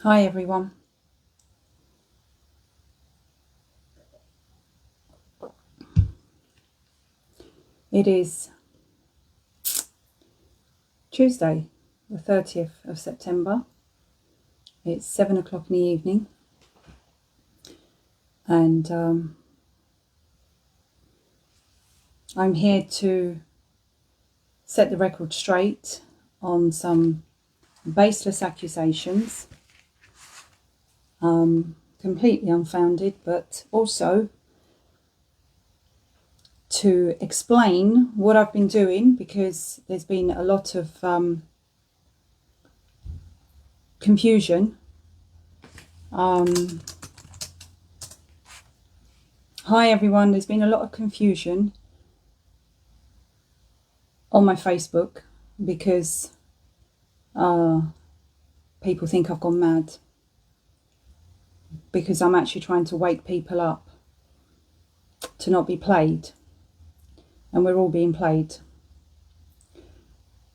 Hi everyone. It is Tuesday, the 30th of September. It's 7 o'clock in the evening, and I'm here to set the record straight on some baseless accusations, completely unfounded, but also to explain what I've been doing, because there's been a lot of confusion. Hi everyone, there's been a lot of confusion on my Facebook because people think I've gone mad, because I'm actually trying to wake people up to not be played, and we're all being played.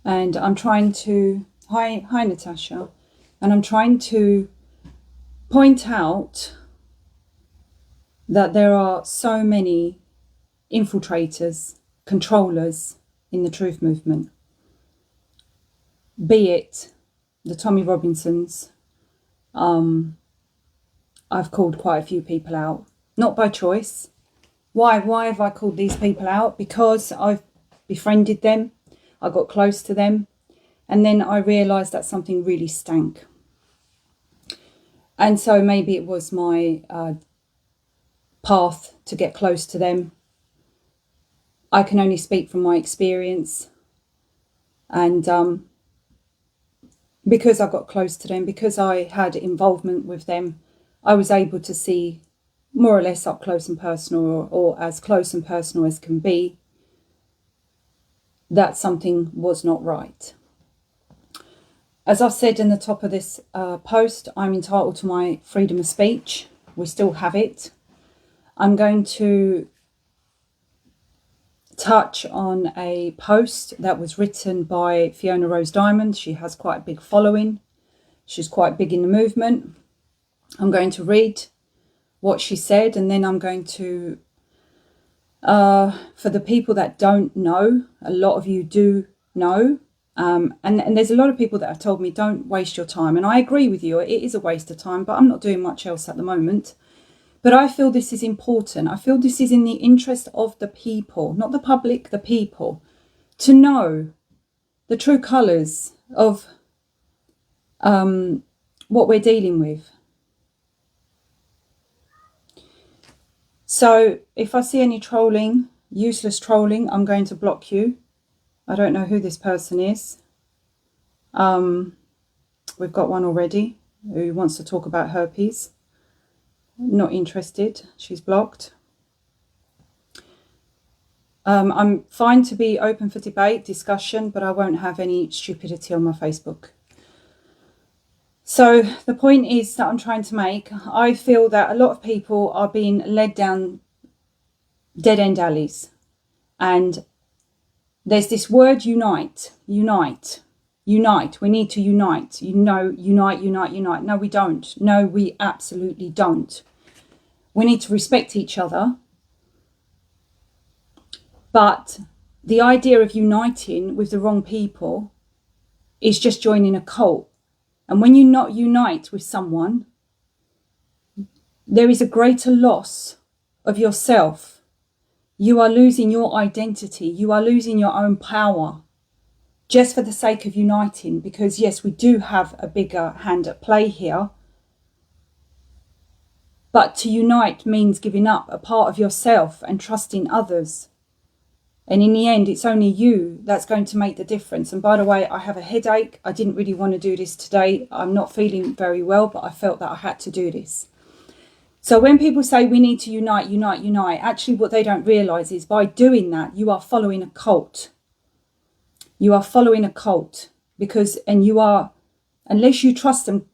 And I'm trying to, hi Natasha, and I'm trying to point out that there are so many infiltrators, controllers in the truth movement, be it the Tommy Robinsons. I've called quite a few people out, not by choice. Why have I called these people out? Because I've befriended them, I got close to them, and then I realised that something really stank. And so maybe it was my path to get close to them. I can only speak from my experience, and because I got close to them, because I had involvement with them, I was able to see more or less up close and personal, or as close and personal as can be, that something was not right. As I've said in the top of this post, I'm entitled to my freedom of speech. We still have it. I'm going to touch on a post that was written by Fiona Rose Diamond. She has quite a big following. She's quite big in the movement. I'm going to read what she said, and then I'm going to, for the people that don't know, a lot of you do know, and there's a lot of people that have told me don't waste your time, and I agree with you, it is a waste of time, but I'm not doing much else at the moment. But I feel this is important. I feel this is in the interest of the people, not the public, the people, to know the true colours of what we're dealing with. So if I see any trolling, useless trolling, I'm going to block you. I don't know who this person is. We've got one already who wants to talk about herpes. Not interested. She's blocked. I'm fine to be open for debate, discussion, but I won't have any stupidity on my Facebook. So the point is that I'm trying to make, I feel that a lot of people are being led down dead-end alleys. And there's this word unite. We need to unite. Unite. No, we don't. No, we absolutely don't. We need to respect each other. But the idea of uniting with the wrong people is just joining a cult. And when you not unite with someone, there is a greater loss of yourself. You are losing your identity. You are losing your own power just for the sake of uniting. Because yes, we do have a bigger hand at play here. But to unite means giving up a part of yourself and trusting others. And in the end, it's only you that's going to make the difference. And by the way, I have a headache. I didn't really want to do this today. I'm not feeling very well, but I felt that I had to do this. So when people say we need to unite, actually what they don't realise is by doing that, you are following a cult. You are following a cult because, and you are, unless you trust them,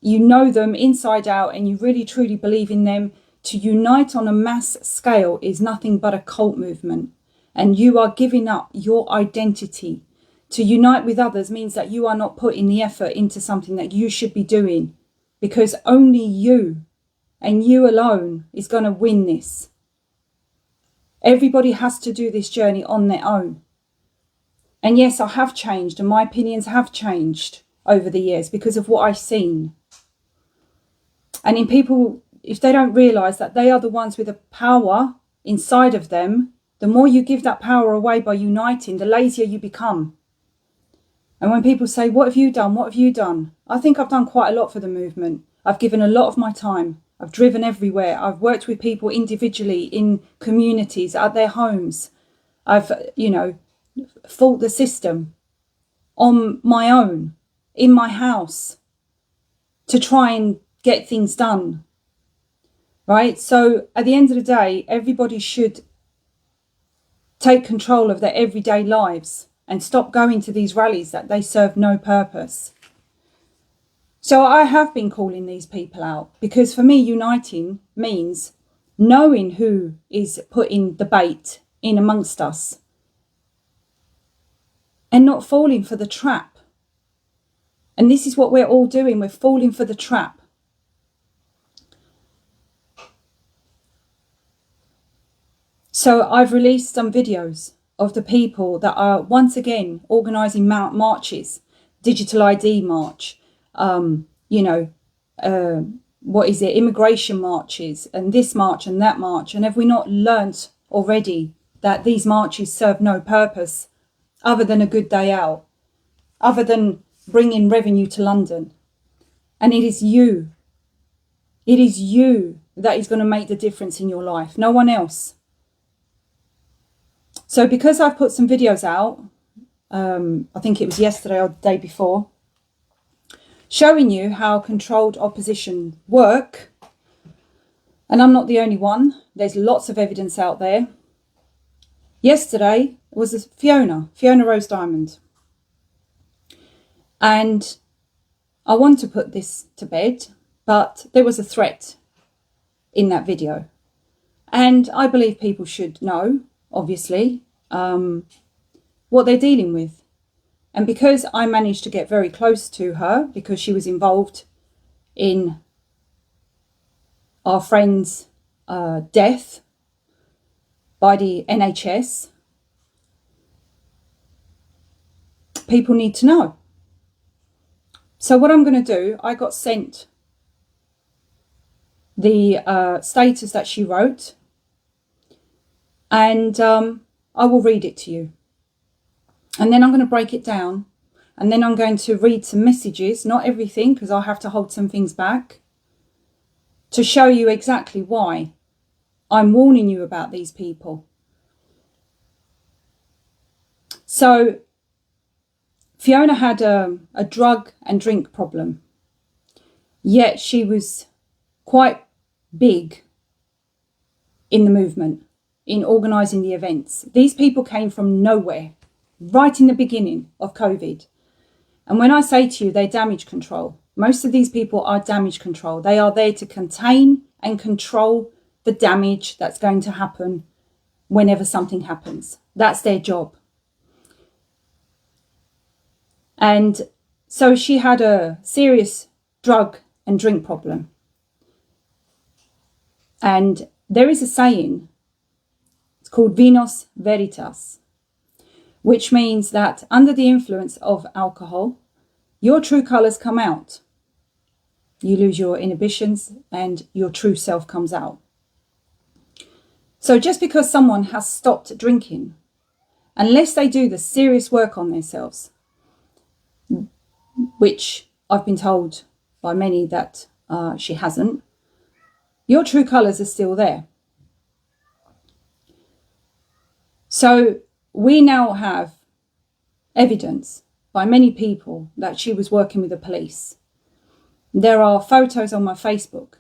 you know them inside out and you really truly believe in them, to unite on a mass scale is nothing but a cult movement. And you are giving up your identity To unite with others means that you are not putting the effort into something that you should be doing, because only you and you alone is going to win this. Everybody has to do this journey on their own. And yes, I have changed, and my opinions have changed over the years because of what I've seen. And in people, if they don't realise that they are the ones with the power inside of them, the more you give that power away by uniting, the lazier you become. And when people say, what have you done? What have you done? I think I've done quite a lot for the movement. I've given a lot of my time. I've driven everywhere. I've worked with people individually in communities, at their homes. I've, fought the system on my own, in my house, to try and get things done. Right? So at the end of the day, everybody should take control of their everyday lives and stop going to these rallies that they serve no purpose. So I have been calling these people out, because for me, uniting means knowing who is putting the bait in amongst us and not falling for the trap. And this is what we're all doing. We're falling for the trap. So I've released some videos of the people that are once again organising marches, digital ID march, immigration marches, and this march and that march. And have we not learnt already that these marches serve no purpose other than a good day out, other than bringing revenue to London? And it is you that is going to make the difference in your life, no one else. So because I've put some videos out, I think it was yesterday or the day before, showing you how controlled opposition work, and I'm not the only one, there's lots of evidence out there. Yesterday was Fiona Rose Diamond. And I want to put this to bed, but there was a threat in that video. And I believe people should know, obviously, what they're dealing with. And because I managed to get very close to her, because she was involved in our friend's death by the NHS, people need to know. So what I'm going to do, I got sent the status that she wrote, and I will read it to you. And then I'm going to break it down, and then I'm going to read some messages, not everything, because I'll have to hold some things back, to show you exactly why I'm warning you about these people. So Fiona had a drug and drink problem, yet she was quite big in the movement, in organising the events. These people came from nowhere, right in the beginning of COVID. And when I say to you, they're damage control, most of these people are damage control. They are there to contain and control the damage that's going to happen whenever something happens. That's their job. And so she had a serious drug and drink problem. And there is a saying, it's called Venus Veritas, which means that under the influence of alcohol, your true colours come out. You lose your inhibitions and your true self comes out. So just because someone has stopped drinking, unless they do the serious work on themselves, which I've been told by many that she hasn't, your true colours are still there. So we now have evidence by many people that she was working with the police. There are photos on my Facebook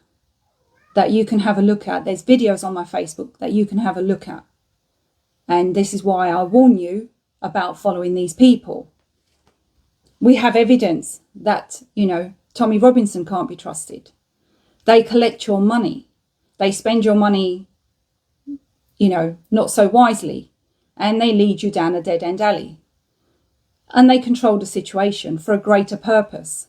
that you can have a look at. There's videos on my Facebook that you can have a look at. And this is why I warn you about following these people. We have evidence that, Tommy Robinson can't be trusted. They collect your money. They spend your money, not so wisely. And they lead you down a dead-end alley. and they control the situation for a greater purpose.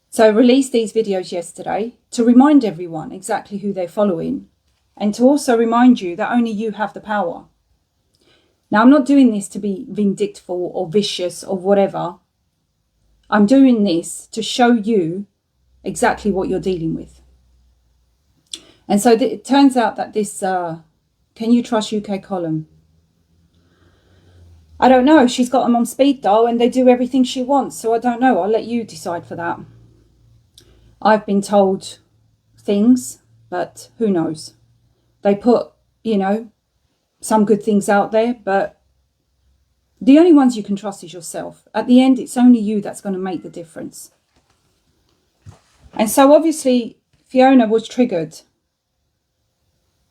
So I released these videos yesterday to remind everyone exactly who they're following, and to also remind you that only you have the power. Now, I'm not doing this to be vindictful or vicious or whatever. I'm doing this to show you exactly what you're dealing with. And so it turns out that this Can You Trust UK column, I don't know. She's got them on speed dial and they do everything she wants. So I don't know. I'll let you decide for that. I've been told things, but who knows? They put, some good things out there, but the only ones you can trust is yourself. At the end, it's only you that's going to make the difference. And so obviously Fiona was triggered.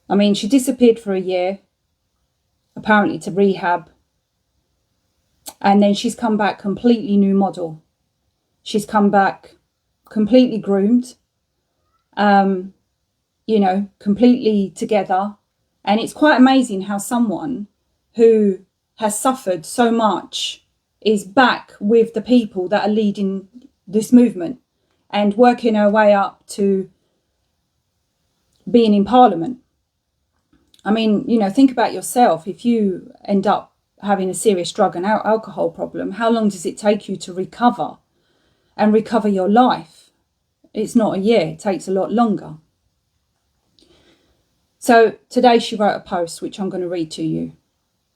I mean, she disappeared for a year, apparently to rehab. And then she's come back completely new model. She's come back completely groomed, completely together. And it's quite amazing how someone who has suffered so much is back with the people that are leading this movement and working her way up to being in Parliament. I mean, think about yourself. If you end up having a serious drug and alcohol problem, how long does it take you to recover and recover your life? It's not a year, it takes a lot longer. So today she wrote a post, which I'm going to read to you.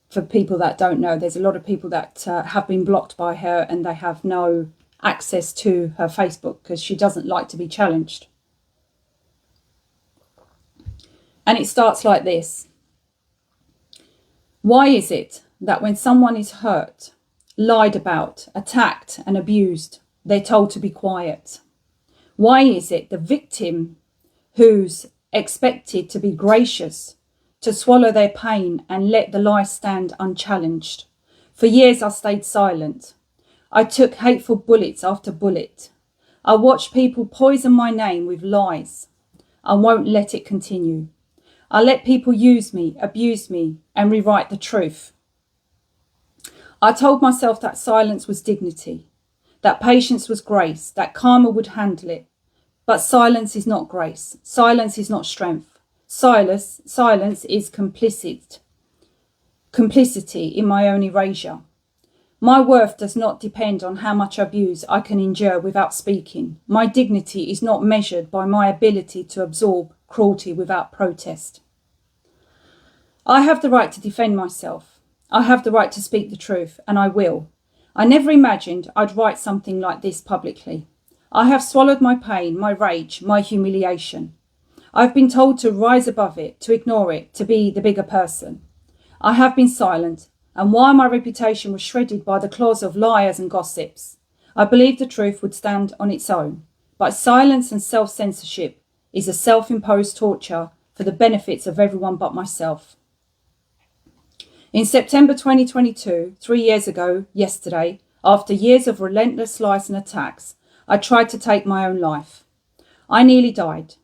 For people that don't know, there's a lot of people that have been blocked by her and they have no access to her Facebook because she doesn't like to be challenged. And it starts like this. Why is it that when someone is hurt, lied about, attacked and abused, they're told to be quiet? Why is it the victim who's expected to be gracious, to swallow their pain and let the lie stand unchallenged? For years I stayed silent. I took hateful bullets after bullet. I watched people poison my name with lies. I won't let it continue. I let people use me, abuse me, and rewrite the truth. I told myself that silence was dignity, that patience was grace, that karma would handle it. But silence is not grace. Silence is not strength. Silence is complicity in my own erasure. My worth does not depend on how much abuse I can endure without speaking. My dignity is not measured by my ability to absorb cruelty without protest. I have the right to defend myself. I have the right to speak the truth, and I will. I never imagined I'd write something like this publicly. I have swallowed my pain, my rage, my humiliation. I've been told to rise above it, to ignore it, to be the bigger person. I have been silent, and while my reputation was shredded by the claws of liars and gossips, I believed the truth would stand on its own. But silence and self-censorship is a self-imposed torture for the benefits of everyone but myself. In September 2022, 3 years ago, yesterday, after years of relentless lies and attacks, I tried to take my own life. I nearly died.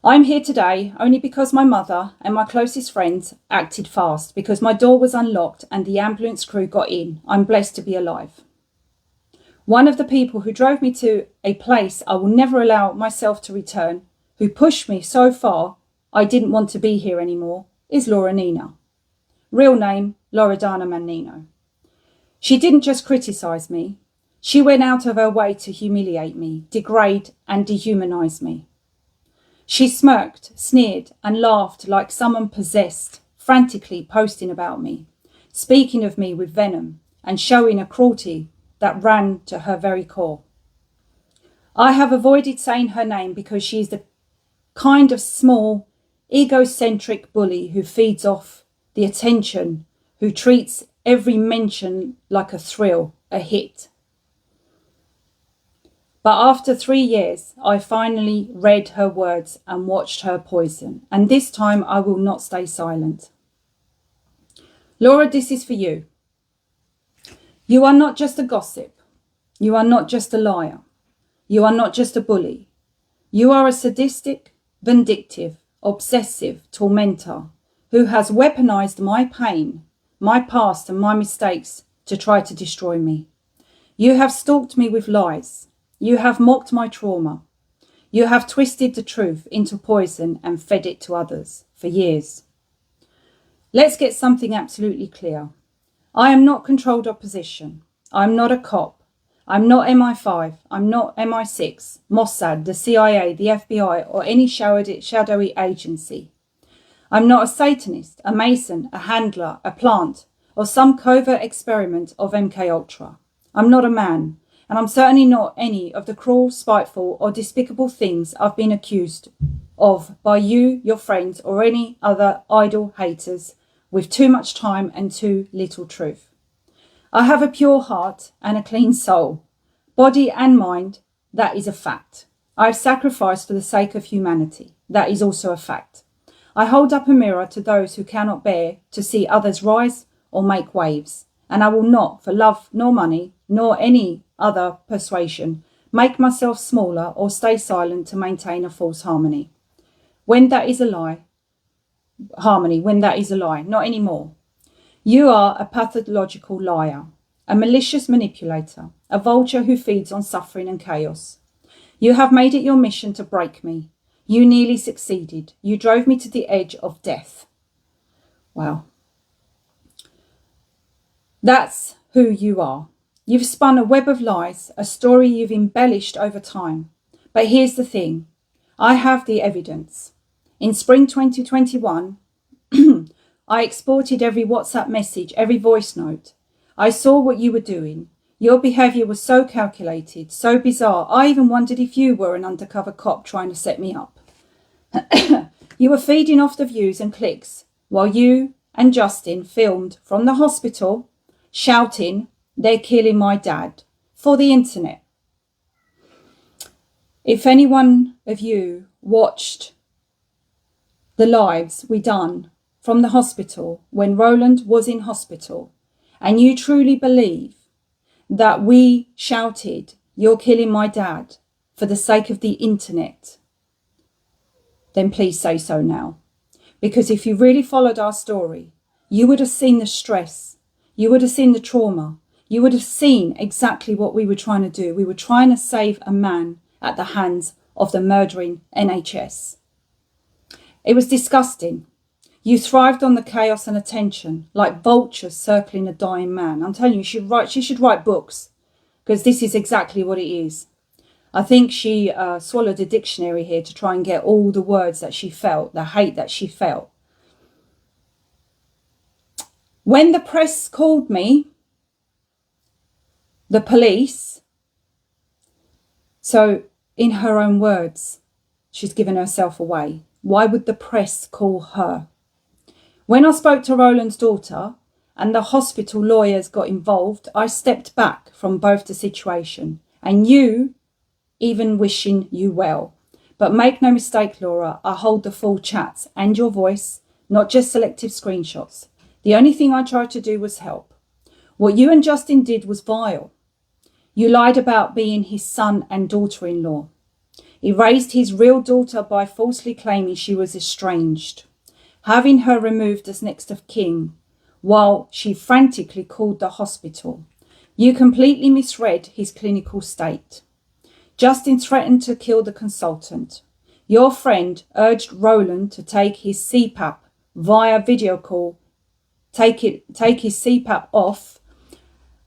I'm here today only because my mother and my closest friends acted fast, because my door was unlocked and the ambulance crew got in. I'm blessed to be alive. One of the people who drove me to a place I will never allow myself to return, who pushed me so far I didn't want to be here anymore, is Laura Nina. Real name, Loredana Mannino. She didn't just criticise me. She went out of her way to humiliate me, degrade and dehumanize me. She smirked, sneered and laughed like someone possessed, frantically posting about me, speaking of me with venom and showing a cruelty that ran to her very core. I have avoided saying her name because she is the kind of small, egocentric bully who feeds off the attention, who treats every mention like a thrill, a hit. But after 3 years, I finally read her words and watched her poison. And this time I will not stay silent. Laura, this is for you. You are not just a gossip. You are not just a liar. You are not just a bully. You are a sadistic, vindictive, obsessive tormentor who has weaponized my pain, my past and my mistakes to try to destroy me. You have stalked me with lies. You have mocked my trauma. You have twisted the truth into poison and fed it to others for years. Let's get something absolutely clear. I am not controlled opposition. I'm not a cop. I'm not MI5. I'm not MI6, Mossad, the CIA, the FBI, or any shadowy agency. I'm not a Satanist, a Mason, a handler, a plant, or some covert experiment of MKUltra. I'm not a man, and I'm certainly not any of the cruel, spiteful, or despicable things I've been accused of by you, your friends, or any other idle haters with too much time and too little truth. I have a pure heart and a clean soul, body and mind. That is a fact. I have sacrificed for the sake of humanity. That is also a fact. I hold up a mirror to those who cannot bear to see others rise or make waves, and I will not, for love nor money, nor any other persuasion, make myself smaller or stay silent to maintain a false harmony. When that is a lie, not anymore. You are a pathological liar, a malicious manipulator, a vulture who feeds on suffering and chaos. You have made it your mission to break me. You nearly succeeded. You drove me to the edge of death. Wow. That's who you are. You've spun a web of lies, a story you've embellished over time. But here's the thing. I have the evidence. In spring 2021, I exported every WhatsApp message, every voice note. I saw what you were doing. Your behaviour was so calculated, so bizarre. I even wondered if you were an undercover cop trying to set me up. You were feeding off the views and clicks while you and Justin filmed from the hospital shouting, "They're killing my dad," for the internet. If any one of you watched the lives we done from the hospital when Roland was in hospital, and you truly believe that we shouted, "You're killing my dad," for the sake of the internet, then please say so now. Because if you really followed our story, you would have seen the stress, you would have seen the trauma, you would have seen exactly what we were trying to do. We were trying to save a man at the hands of the murdering NHS. It was disgusting. You thrived on the chaos and attention, like vultures circling a dying man. I'm telling you, she should write books, because this is exactly what it is. I think she swallowed a dictionary here to try and get all the words that she felt, the hate that she felt. When the press called me, the police, so in her own words, she's given herself away. Why would the press call her? When I spoke to Roland's daughter and the hospital lawyers got involved, I stepped back from both the situation, and you even wishing you well. But make no mistake, Laura, I hold the full chats and your voice, not just selective screenshots. The only thing I tried to do was help. What you and Justin did was vile. You lied about being his son and daughter-in-law. He raised his real daughter by falsely claiming she was estranged, having her removed as next of kin, while she frantically called the hospital. You completely misread his clinical state. Justin threatened to kill the consultant. Your friend urged Roland to take his CPAP via video call, take his CPAP off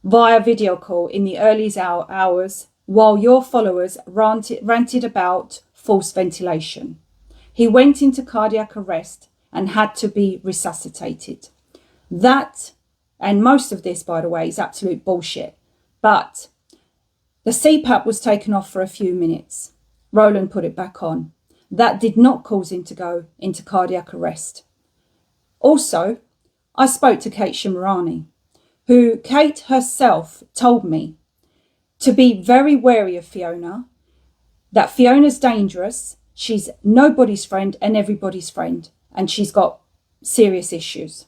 via video call in the early hours, while your followers ranted about false ventilation. He went into cardiac arrest and had to be resuscitated. That, and most of this, by the way, is absolute bullshit. But the CPAP was taken off for a few minutes. Roland put it back on. That did not cause him to go into cardiac arrest. Also, I spoke to Kate Shimarani, who Kate herself told me to be very wary of Fiona, that Fiona's dangerous, she's nobody's friend and everybody's friend, and she's got serious issues.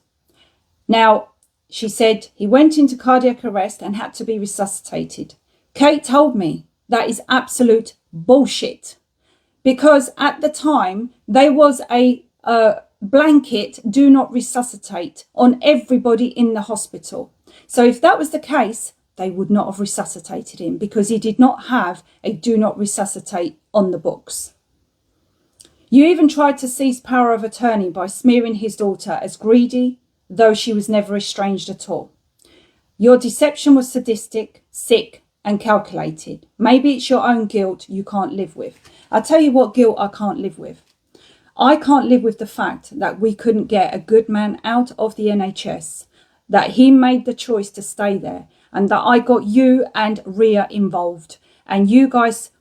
Now, she said he went into cardiac arrest and had to be resuscitated. Kate told me that is absolute bullshit, because at the time there was a blanket do not resuscitate on everybody in the hospital. So if that was the case, they would not have resuscitated him, because he did not have a do not resuscitate on the books. You even tried to seize power of attorney by smearing his daughter as greedy, though she was never estranged at all. Your deception was sadistic, sick, and calculated. Maybe it's your own guilt you can't live with. I'll tell you what guilt I can't live with. I can't live with the fact that we couldn't get a good man out of the NHS, that he made the choice to stay there, and that I got you and Ria involved, and you guys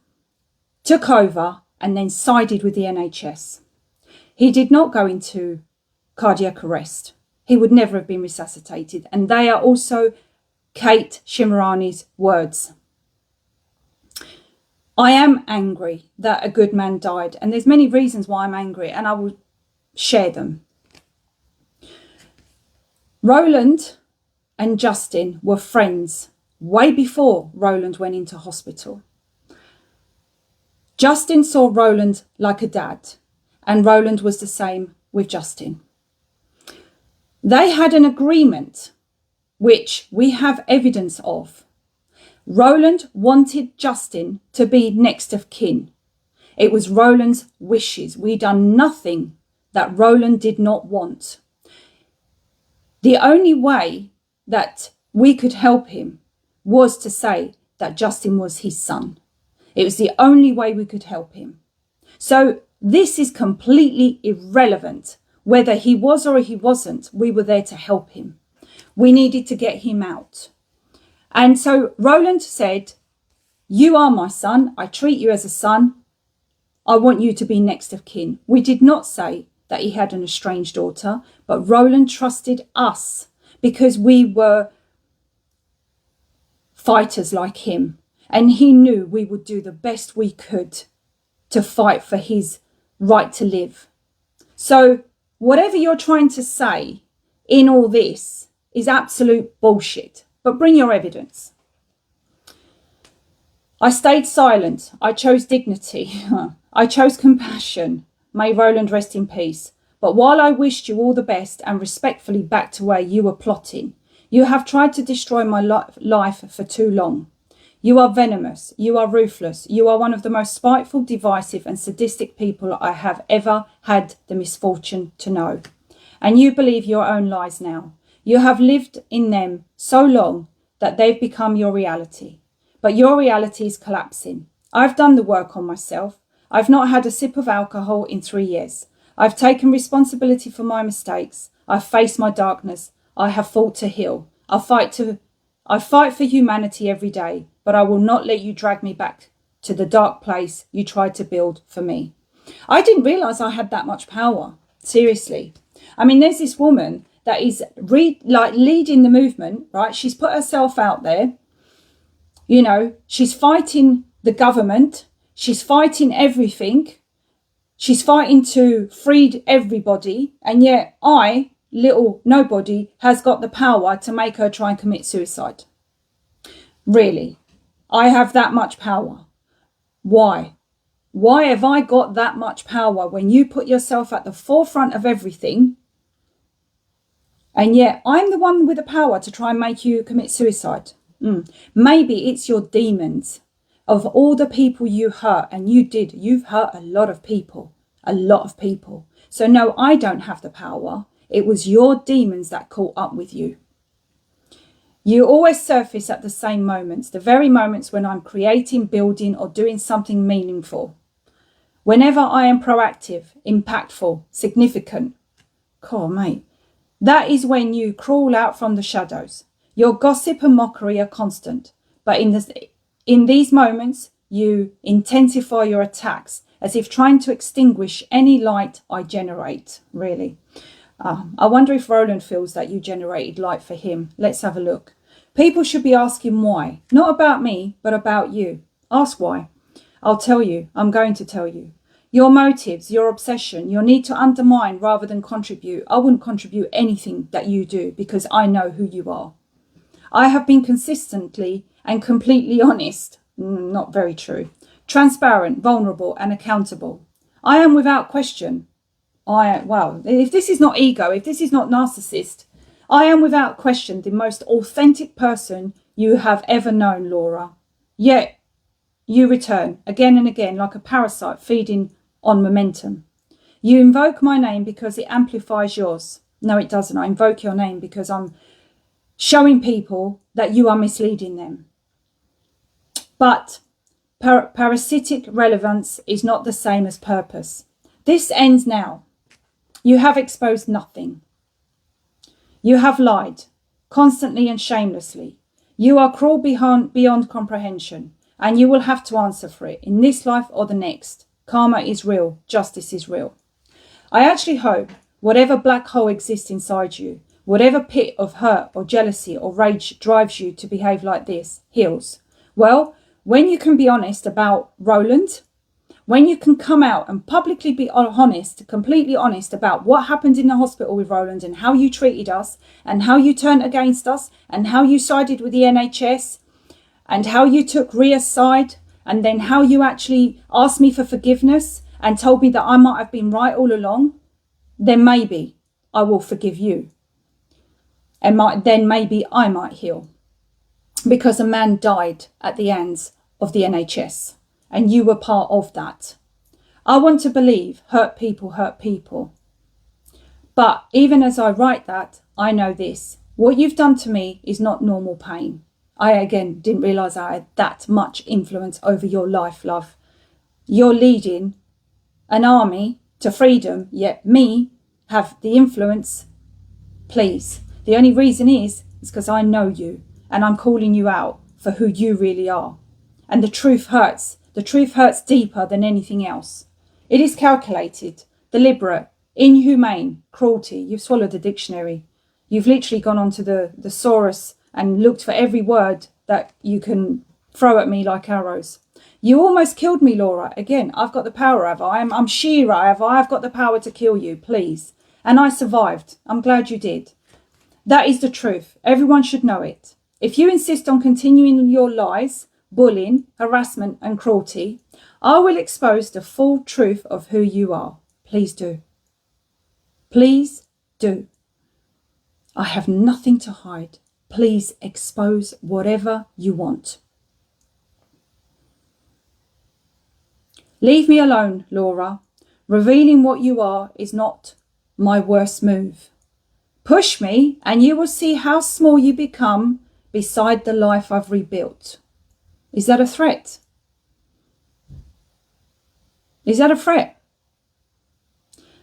took over and then sided with the NHS. He did not go into cardiac arrest. He would never have been resuscitated. And they are also Kate Shimarani's words. I am angry that a good man died, and there's many reasons why I'm angry, and I will share them. Roland and Justin were friends way before Roland went into hospital. Justin saw Roland like a dad, and Roland was the same with Justin. They had an agreement, which we have evidence of. Roland wanted Justin to be next of kin. It was Roland's wishes. We done nothing that Roland did not want. The only way that we could help him was to say that Justin was his son. It was the only way we could help him. So this is completely irrelevant. Whether he was or he wasn't, we were there to help him. We needed to get him out. And so Roland said, you are my son. I treat you as a son. I want you to be next of kin. We did not say that he had an estranged daughter, but Roland trusted us because we were fighters like him. And he knew we would do the best we could to fight for his right to live. So whatever you're trying to say in all this is absolute bullshit. But bring your evidence. I stayed silent. I chose dignity. I chose compassion. May Roland rest in peace. But while I wished you all the best and respectfully back to where you were plotting, you have tried to destroy my life for too long. You are venomous. You are ruthless. You are one of the most spiteful, divisive and sadistic people I have ever had the misfortune to know. And you believe your own lies now. You have lived in them so long that they've become your reality. But your reality is collapsing. I've done the work on myself. I've not had a sip of alcohol in 3 years. I've taken responsibility for my mistakes. I've faced my darkness. I have fought to heal. I fight for humanity every day, but I will not let you drag me back to the dark place you tried to build for me. I didn't realise I had that much power. Seriously. I mean, there's this woman that is leading the movement, right? She's put herself out there. You know, she's fighting the government. She's fighting everything. She's fighting to free everybody. And yet I, little nobody, has got the power to make her try and commit suicide. Really? I have that much power. Why? Why have I got that much power when you put yourself at the forefront of everything? And yet I'm the one with the power to try and make you commit suicide. Maybe it's your demons of all the people you hurt, and you've hurt a lot of people. So no, I don't have the power. It was your demons that caught up with you. You always surface at the same moments, the very moments when I'm creating, building or doing something meaningful. Whenever I am proactive, impactful, significant. Cool, mate. That is when you crawl out from the shadows. Your gossip and mockery are constant, but in these moments, you intensify your attacks as if trying to extinguish any light I generate, really. I wonder if Roland feels that you generated light for him. Let's have a look. People should be asking why. Not about me, but about you. Ask why. I'll tell you. I'm going to tell you. Your motives, your obsession, your need to undermine rather than contribute. I wouldn't contribute anything that you do because I know who you are. I have been consistently and completely honest. Not very true. Transparent, vulnerable and accountable. I am without question Wow, if this is not ego, if this is not narcissist, I am without question the most authentic person you have ever known, Laura. Yet you return again and again like a parasite feeding on momentum. You invoke my name because it amplifies yours. No, it doesn't. I invoke your name because I'm showing people that you are misleading them. But parasitic relevance is not the same as purpose. This ends now. You have exposed nothing. You have lied, constantly and shamelessly. You are cruel beyond comprehension, and you will have to answer for it in this life or the next. Karma is real. Justice is real. I actually hope whatever black hole exists inside you, whatever pit of hurt or jealousy or rage drives you to behave like this, heals. Well, when you can be honest about Roland, when you can come out and publicly be honest, completely honest about what happened in the hospital with Roland and how you treated us and how you turned against us and how you sided with the NHS and how you took Ria's side and then how you actually asked me for forgiveness and told me that I might have been right all along, then maybe I will forgive you. And then maybe I might heal. Because a man died at the hands of the NHS. And you were part of that. I want to believe hurt people hurt people. But even as I write that, I know this. What you've done to me is not normal pain. I, again, didn't realise I had that much influence over your life, love. You're leading an army to freedom, yet me have the influence. Please. The only reason is because I know you and I'm calling you out for who you really are. And the truth hurts. The truth hurts deeper than anything else. It is calculated, deliberate, inhumane, cruelty. You've swallowed the dictionary. You've literally gone onto the thesaurus and looked for every word that you can throw at me like arrows. You almost killed me, Laura. Again, I've got the power, have I? I'm Shira, have I? I've got the power to kill you, please. And I survived. I'm glad you did. That is the truth. Everyone should know it. If you insist on continuing your lies, bullying, harassment and cruelty, I will expose the full truth of who you are. Please do. Please do. I have nothing to hide. Please expose whatever you want. Leave me alone, Laura. Revealing what you are is not my worst move. Push me and you will see how small you become beside the life I've rebuilt. Is that a threat? Is that a threat?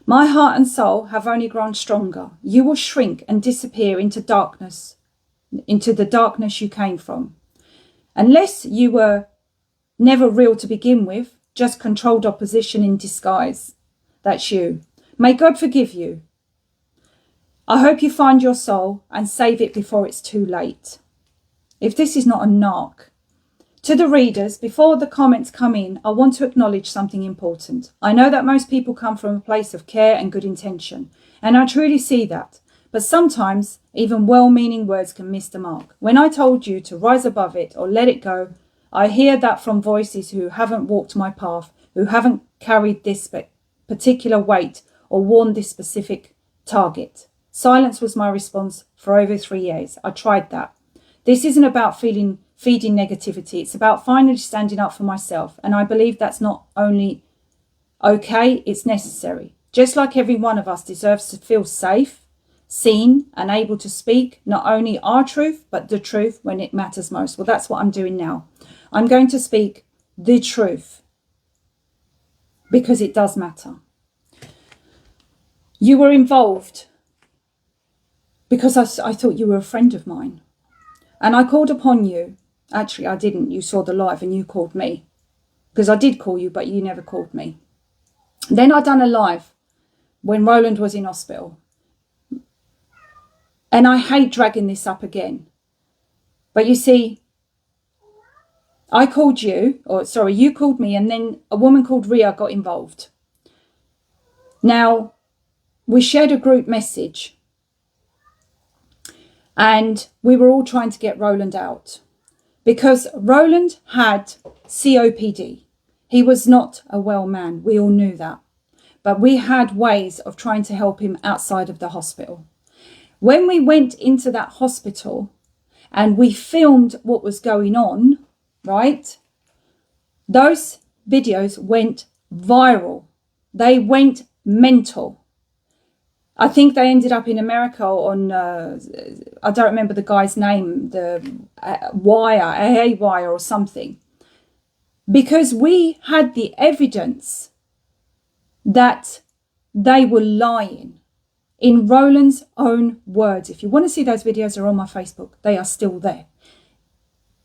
My heart and soul have only grown stronger. You will shrink and disappear into darkness, into the darkness you came from. Unless you were never real to begin with, just controlled opposition in disguise. That's you. May God forgive you. I hope you find your soul and save it before it's too late. If this is not a narc. To the readers, before the comments come in, I want to acknowledge something important. I know that most people come from a place of care and good intention, and I truly see that. But sometimes, even well-meaning words can miss the mark. When I told you to rise above it or let it go, I hear that from voices who haven't walked my path, who haven't carried this particular weight or worn this specific target. Silence was my response for over 3 years. I tried that. This isn't about feeding negativity. It's about finally standing up for myself. And I believe that's not only okay, it's necessary. Just like every one of us deserves to feel safe, seen and able to speak not only our truth, but the truth when it matters most. Well, that's what I'm doing now. I'm going to speak the truth because it does matter. You were involved because I thought you were a friend of mine. And I called upon you. Actually, I didn't. You saw the live and you called me. Because I did call you, but you never called me. Then I done a live when Roland was in hospital. And I hate dragging this up again. But you see, I called you, or sorry, you called me, and then a woman called Ria got involved. Now, we shared a group message. And we were all trying to get Roland out. Because Roland had COPD. He was not a well man. We all knew that. but we had ways of trying to help him outside of the hospital. When we went into that hospital and we filmed what was going on, right, those videos went viral. They went mental. I think they ended up in America on, I don't remember the guy's name, the Wire or something. Because we had the evidence that they were lying. In Roland's own words. If you want to see those videos, they're on my Facebook. They are still there.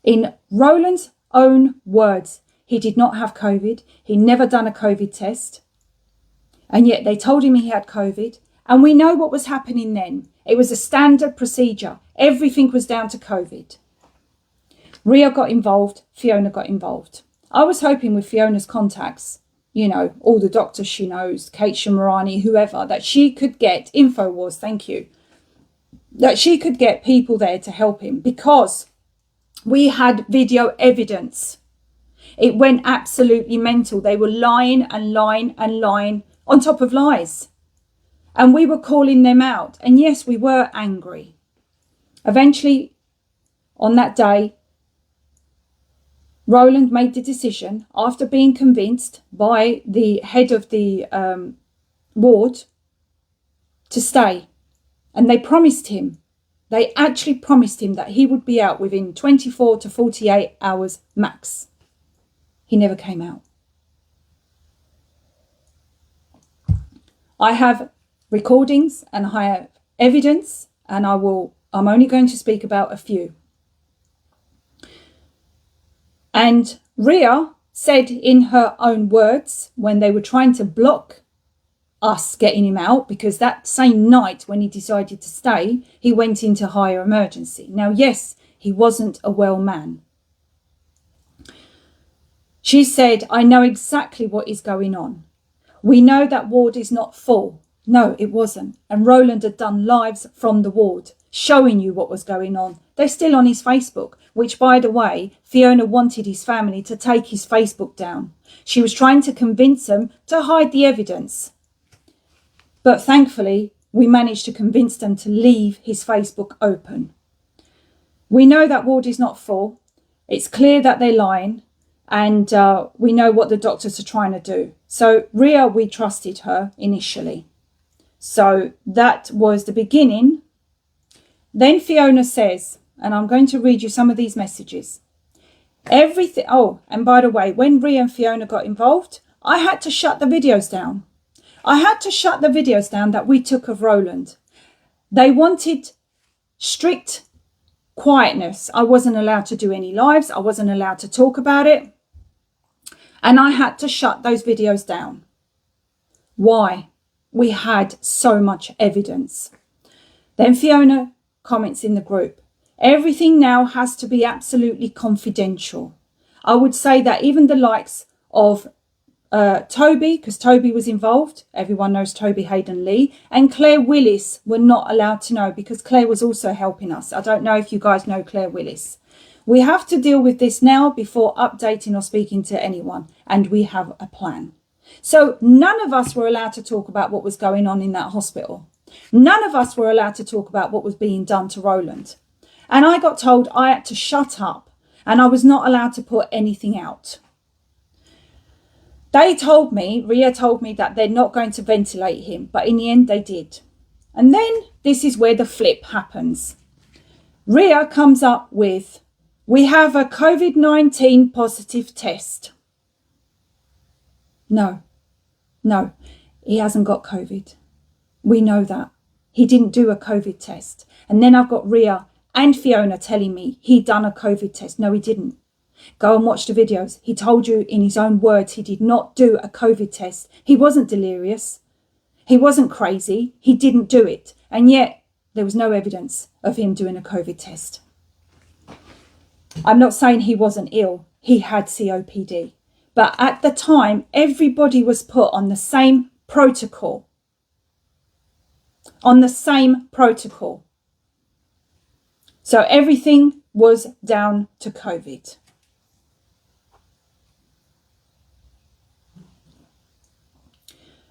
In Roland's own words, he did not have COVID. He never done a COVID test. And yet they told him he had COVID. And we know what was happening then. It was a standard procedure. Everything was down to COVID. Ria got involved. Fiona got involved. I was hoping with Fiona's contacts, you know, all the doctors she knows, Kate Shamarani, whoever, that she could get, InfoWars, thank you, that she could get people there to help him, because we had video evidence. It went absolutely mental. They were lying and lying and lying on top of lies. And we were calling them out. And yes, we were angry. Eventually, on that day, Roland made the decision, after being convinced by the head of the ward, to stay. And they promised him, they actually promised him that he would be out within 24 to 48 hours max. He never came out. I have recordings and I have evidence, and I'm only going to speak about a few. And Ria said in her own words, when they were trying to block us getting him out, because that same night when he decided to stay, he went into higher emergency. Now, yes, he wasn't a well man. She said, I know exactly what is going on. We know that ward is not full. No, it wasn't. And Roland had done lives from the ward, showing you what was going on. They're still on his Facebook, which, by the way, Fiona wanted his family to take his Facebook down. She was trying to convince them to hide the evidence. But thankfully, we managed to convince them to leave his Facebook open. We know that ward is not full. It's clear that they're lying. And we know what the doctors are trying to do. So Ria, we trusted her initially. So that was the beginning. Then Fiona says, and I'm going to read you some of these messages. Everything. Oh, and by the way, when Ria and Fiona got involved, I had to shut the videos down. I had to shut the videos down that we took of Roland. They wanted strict quietness. I wasn't allowed to do any lives. I wasn't allowed to talk about it. And I had to shut those videos down. Why? We had so much evidence. Then Fiona comments in the group, everything now has to be absolutely confidential. I would say that even the likes of Toby, because Toby was involved, everyone knows Toby Hayden Lee, and Claire Willis were not allowed to know, because Claire was also helping us. I don't know if you guys know Claire Willis. We have to deal with this now before updating or speaking to anyone, and we have a plan. So none of us were allowed to talk about what was going on in that hospital. None of us were allowed to talk about what was being done to Roland. And I got told I had to shut up, and I was not allowed to put anything out. They told me, Ria told me, that they're not going to ventilate him, but in the end they did. And then this is where the flip happens. Ria comes up with, we have a COVID-19 positive test. No, he hasn't got COVID. We know that. He didn't do a COVID test. And then I've got Ria and Fiona telling me he done a COVID test. No, he didn't. Go and watch the videos. He told you in his own words he did not do a COVID test. He wasn't delirious. He wasn't crazy. He didn't do it. And yet there was no evidence of him doing a COVID test. I'm not saying he wasn't ill. He had COPD. But at the time, everybody was put on the same protocol. On the same protocol. So everything was down to COVID.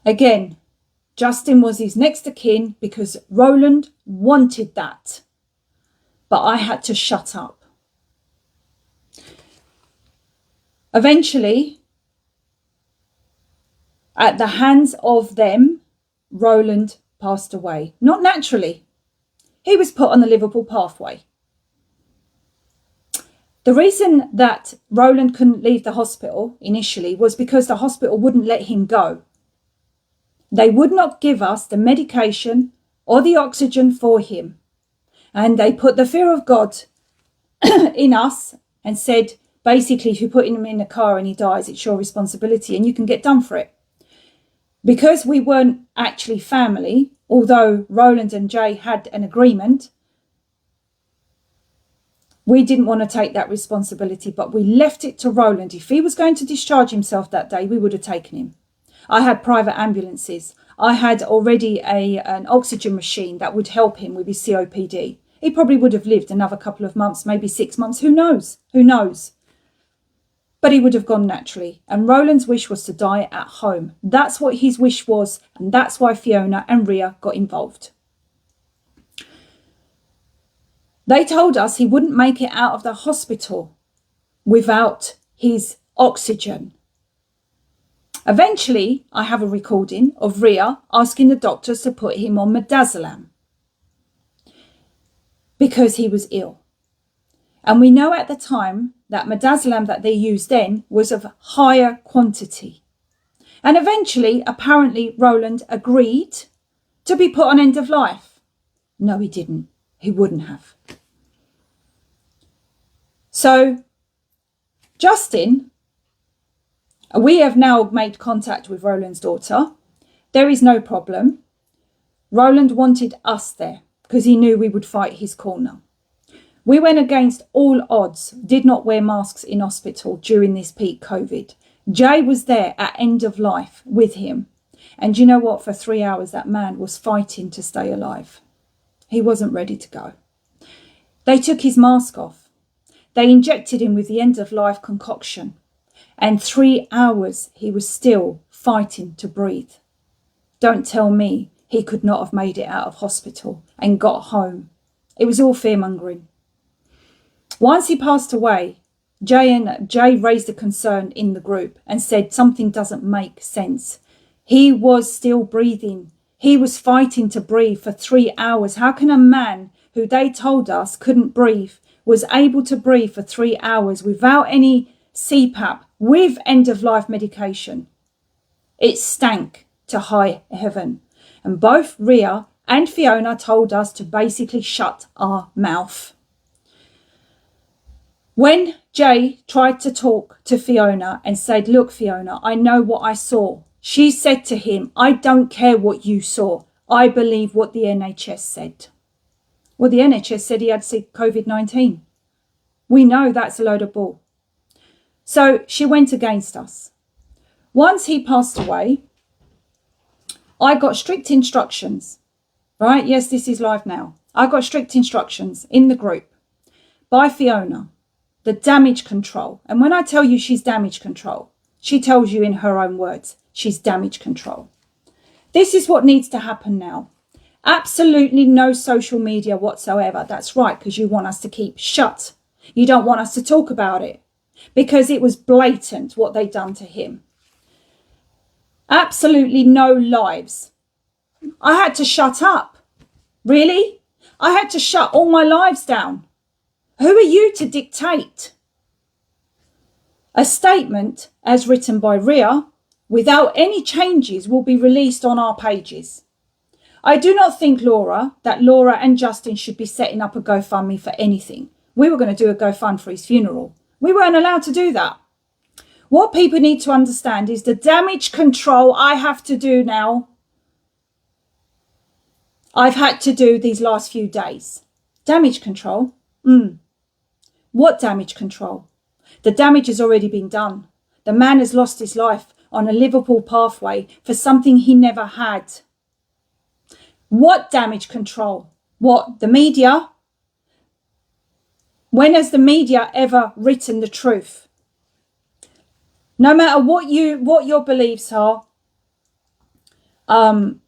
Again, Justin was his next of kin because Roland wanted that. But I had to shut up. Eventually, at the hands of them, Roland passed away. Not naturally. He was put on the Liverpool pathway. The reason that Roland couldn't leave the hospital initially was because the hospital wouldn't let him go. They would not give us the medication or the oxygen for him. And they put the fear of God in us and said, basically, if you put him in a car and he dies, it's your responsibility and you can get done for it. Because we weren't actually family, although Roland and Jay had an agreement, we didn't want to take that responsibility, but we left it to Roland. If he was going to discharge himself that day, we would have taken him. I had private ambulances. I had already an oxygen machine that would help him with his COPD. He probably would have lived another couple of months, maybe 6 months. Who knows? Who knows? But he would have gone naturally. And Roland's wish was to die at home. That's what his wish was. And that's why Fiona and Rhea got involved. They told us he wouldn't make it out of the hospital without his oxygen. Eventually, I have a recording of Rhea asking the doctors to put him on midazolam because he was ill. And we know at the time that midazolam that they used then was of higher quantity. And eventually, apparently, Roland agreed to be put on end of life. No, he didn't. He wouldn't have. So, Justin, we have now made contact with Roland's daughter. There is no problem. Roland wanted us there because he knew we would fight his corner. We went against all odds, did not wear masks in hospital during this peak COVID. Jay was there at end of life with him. And you know what? For 3 hours, that man was fighting to stay alive. He wasn't ready to go. They took his mask off. They injected him with the end-of-life concoction. And 3 hours, he was still fighting to breathe. Don't tell me he could not have made it out of hospital and got home. It was all fear-mongering. Once he passed away, Jay raised a concern in the group and said something doesn't make sense. He was still breathing. He was fighting to breathe for 3 hours. How can a man who they told us couldn't breathe was able to breathe for 3 hours without any CPAP with end-of-life medication? It stank to high heaven. And both Rhea and Fiona told us to basically shut our mouth. When Jay tried to talk to Fiona and said, look, Fiona, I know what I saw. She said to him, I don't care what you saw. I believe what the NHS said. Well, the NHS said he had COVID-19. We know that's a load of bull. So she went against us. Once he passed away, I got strict instructions, right? Yes, this is live now. I got strict instructions in the group by Fiona, the damage control. And when I tell you she's damage control, she tells you in her own words, she's damage control. This is what needs to happen now. Absolutely no social media whatsoever. That's right, because you want us to keep shut. You don't want us to talk about it because it was blatant what they'd done to him. Absolutely no lives. I had to shut up. Really? I had to shut all my lives down. Who are you to dictate? A statement, as written by Rhea, without any changes, will be released on our pages. I do not think, Laura, that Laura and Justin should be setting up a GoFundMe for anything. We were going to do a GoFund for his funeral. We weren't allowed to do that. What people need to understand is the damage control I have to do now. I've had to do these last few days. Damage control? What damage control? The damage has already been done. The man has lost his life on a Liverpool pathway for something he never had. What damage control? What? The media? When has the media ever written the truth? No matter what your beliefs are, No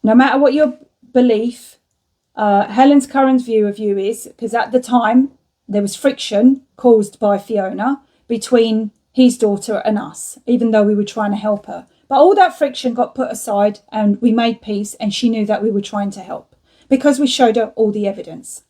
matter what your belief, Helen's current view of you is, because at the time there was friction caused by Fiona between his daughter and us, even though we were trying to help her. But all that friction got put aside and we made peace, and she knew that we were trying to help because we showed her all the evidence.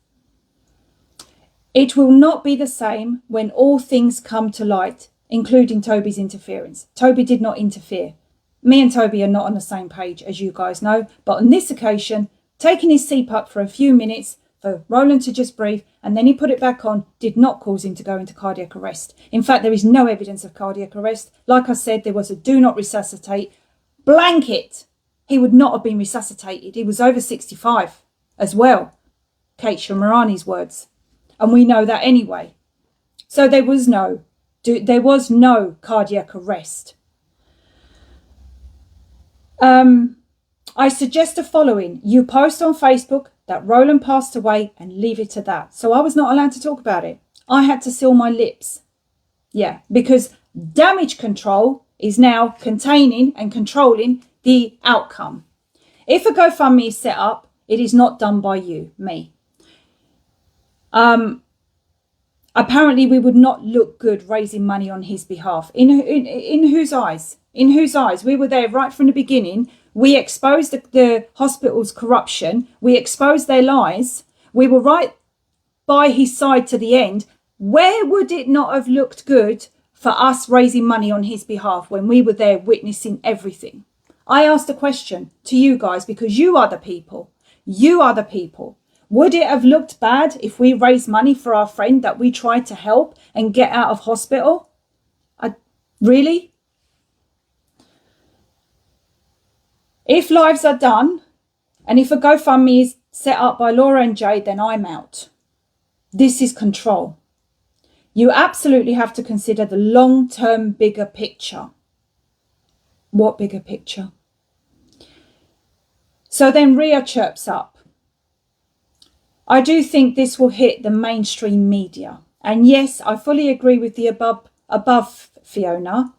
It will not be the same when all things come to light, including Toby's interference. Toby did not interfere. Me and Toby are not on the same page, as you guys know. But on this occasion, taking his CPAP for a few minutes for Roland to just breathe, and then he put it back on, did not cause him to go into cardiac arrest. In fact, there is no evidence of cardiac arrest. Like I said, there was a do not resuscitate blanket. He would not have been resuscitated. He was over 65 as well. Kate Shamarani's words. And we know that anyway. So there was no cardiac arrest. I suggest the following. You post on Facebook that Roland passed away and leave it to that. So I was not allowed to talk about it. I had to seal my lips. Yeah, because damage control is now containing and controlling the outcome. If a GoFundMe is set up, it is not done by you, me. Apparently we would not look good raising money on his behalf. In whose eyes? In whose eyes? We were there right from the beginning. We exposed the hospital's corruption. We exposed their lies. We were right by his side to the end. Where would it not have looked good for us raising money on his behalf when we were there witnessing everything? I asked a question to you guys because you are the people. You are the people. Would it have looked bad if we raised money for our friend that we tried to help and get out of hospital? Really? If lives are done, and if a GoFundMe is set up by Laura and Jay, then I'm out. This is control. You absolutely have to consider the long-term bigger picture. What bigger picture? So then Ria chirps up. I do think this will hit the mainstream media. And yes, I fully agree with the above Fiona.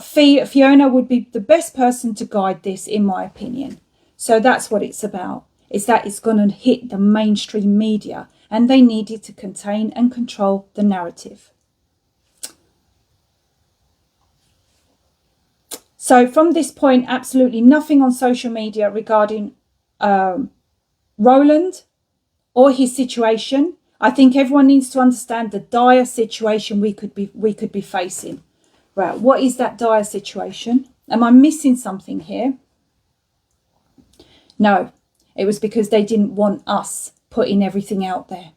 Fiona would be the best person to guide this, in my opinion. So that's what it's about. Is that it's going to hit the mainstream media, and they needed to contain and control the narrative. So from this point, absolutely nothing on social media regarding Roland or his situation. I think everyone needs to understand the dire situation we could be facing. Right, what is that dire situation? Am I missing something here? No, it was because they didn't want us putting everything out there.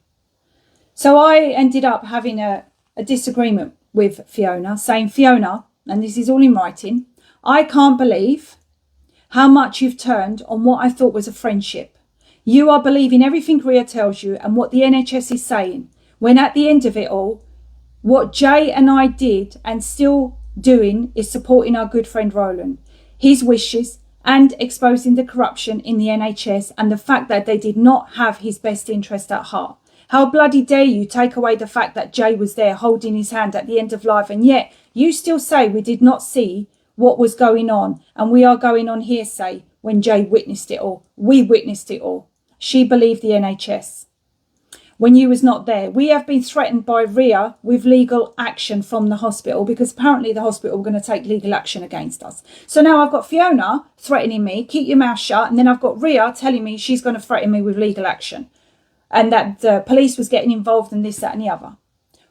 So I ended up having a disagreement with Fiona, saying, Fiona, and this is all in writing, I can't believe how much you've turned on what I thought was a friendship. You are believing everything Ria tells you and what the NHS is saying, when at the end of it all, what Jay and I did and still doing is supporting our good friend Roland, his wishes, and exposing the corruption in the NHS and the fact that they did not have his best interest at heart. How bloody dare you take away the fact that Jay was there holding his hand at the end of life, and yet you still say we did not see what was going on, and we are going on hearsay when Jay witnessed it all. We witnessed it all. She believed the NHS when you was not there. We have been threatened by Ria with legal action from the hospital, because apparently the hospital were going to take legal action against us. So now I've got Fiona threatening me, keep your mouth shut, and then I've got Ria telling me she's going to threaten me with legal action and that the police was getting involved in this, that and the other.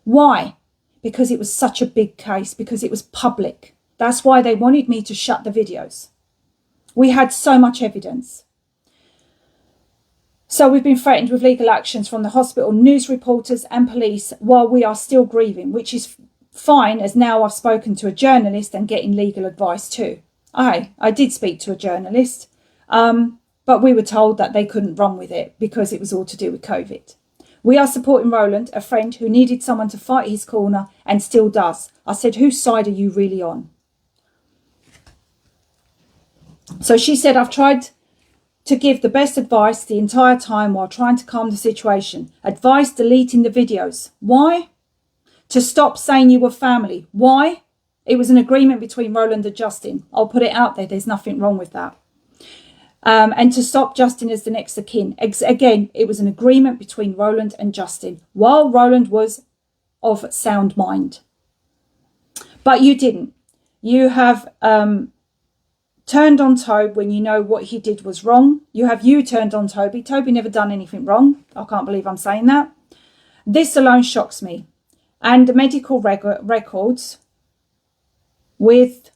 Why? Because it was such a big case, because it was public. That's why they wanted me to shut the videos. We had so much evidence. So we've been threatened with legal actions from the hospital, news reporters and police while we are still grieving, which is fine, as now I've spoken to a journalist and getting legal advice too. I did speak to a journalist, but we were told that they couldn't run with it because it was all to do with COVID. We are supporting Roland, a friend who needed someone to fight his corner and still does. I said, whose side are you really on? So she said, I've tried to give the best advice the entire time while trying to calm the situation. Advice deleting the videos. Why? To stop saying you were family. Why? It was an agreement between Roland and Justin. I'll put it out there. There's nothing wrong with that. And to stop Justin as the next of kin. Again, it was an agreement between Roland and Justin while Roland was of sound mind. But you didn't. You have turned on Toby when you know what he did was wrong. You turned on Toby. Toby never done anything wrong. I can't believe I'm saying that. This alone shocks me. And the medical records with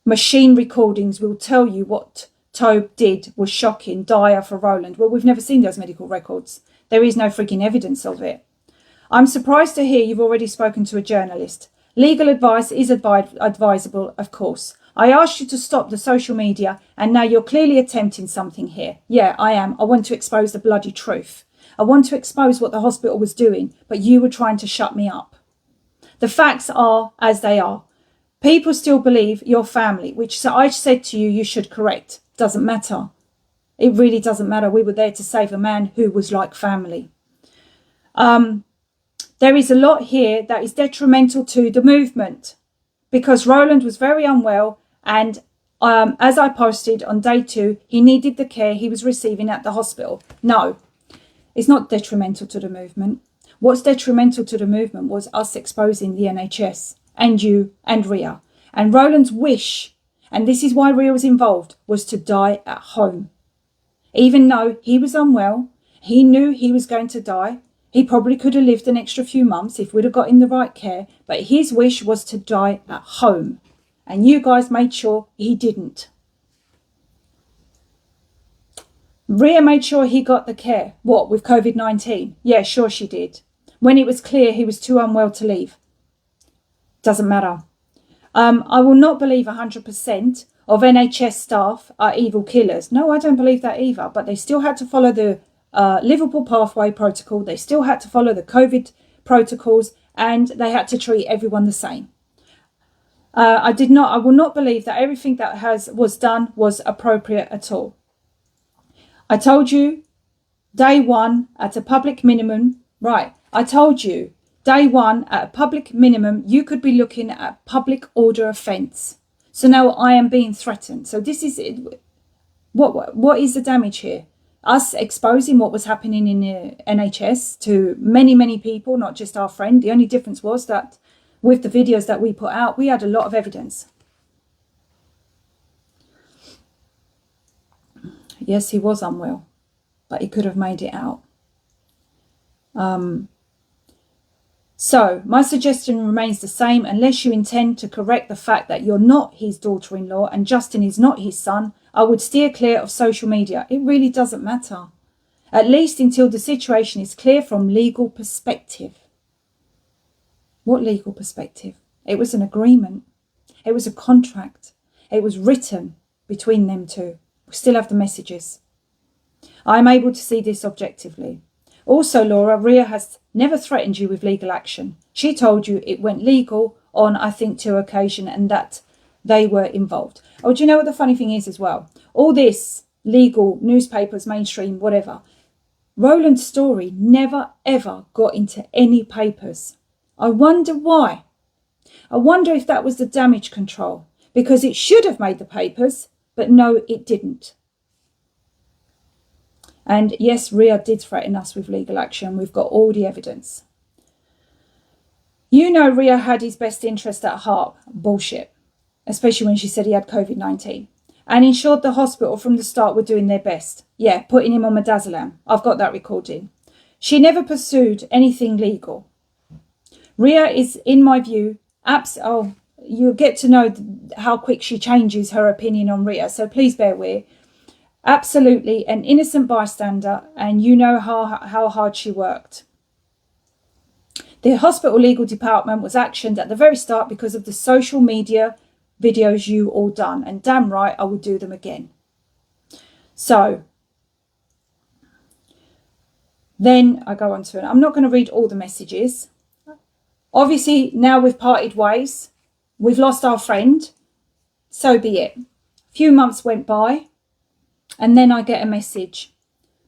machine recordings will tell you what Toby did was shocking, dire for Roland. Well, we've never seen those medical records. There is no freaking evidence of it. I'm surprised to hear you've already spoken to a journalist. Legal advice is advisable, of course. I asked you to stop the social media, and now you're clearly attempting something here. Yeah, I am. I want to expose the bloody truth. I want to expose what the hospital was doing, but you were trying to shut me up. The facts are as they are. People still believe your family, which I said to you, you should correct. Doesn't matter. It really doesn't matter. We were there to save a man who was like family. There is a lot here that is detrimental to the movement because Roland was very unwell and as I posted on day 2, he needed the care he was receiving at the hospital. No, it's not detrimental to the movement. What's detrimental to the movement was us exposing the NHS and you and Ria. And Roland's wish, and this is why Ria was involved, was to die at home. Even though he was unwell, he knew he was going to die. He probably could have lived an extra few months if we'd have got in the right care, but his wish was to die at home. And you guys made sure he didn't. Ria made sure he got the care. What, with COVID-19? Yeah, sure she did. When it was clear he was too unwell to leave. Doesn't matter. I will not believe 100% of NHS staff are evil killers. No, I don't believe that either, but they still had to follow the Liverpool pathway protocol. They still had to follow the COVID protocols and they had to treat everyone the same. I will not believe that everything that was done was appropriate at all. I told you day 1 at a public minimum, right? I told you day 1 at a public minimum, you could be looking at public order offence. So now I am being threatened. So this is it. What is the damage here? Us exposing what was happening in the NHS to many, many people, not just our friend. The only difference was that with the videos that we put out, we had a lot of evidence. Yes, he was unwell, but he could have made it out. So my suggestion remains the same. Unless you intend to correct the fact that you're not his daughter-in-law and Justin is not his son, I would steer clear of social media. It really doesn't matter. At least until the situation is clear from legal perspective. What legal perspective? It was an agreement. It was a contract. It was written between them two. We still have the messages. I am able to see this objectively. Also, Laura, Ria has never threatened you with legal action. She told you it went legal on, I think, 2 occasions and that they were involved. Oh, do you know what the funny thing is as well? All this legal, newspapers, mainstream, whatever. Roland's story never, ever got into any papers. I wonder why. I wonder if that was the damage control. Because it should have made the papers, but no, it didn't. And yes, Ria did threaten us with legal action. We've got all the evidence. You know Ria had his best interest at heart. Bullshit. Especially when she said he had COVID-19. And ensured the hospital from the start were doing their best. Yeah, putting him on midazolam. I've got that recording. She never pursued anything legal. Ria is, in my view, you'll get to know how quick she changes her opinion on Ria. So please bear with. Absolutely an innocent bystander, and you know how hard she worked. The hospital legal department was actioned at the very start because of the social media videos you all done, and damn right I will do them again. So then I go on to it. I'm not going to read all the messages. Obviously now we've parted ways. We've lost our friend. So be it. A few months went by. And then I get a message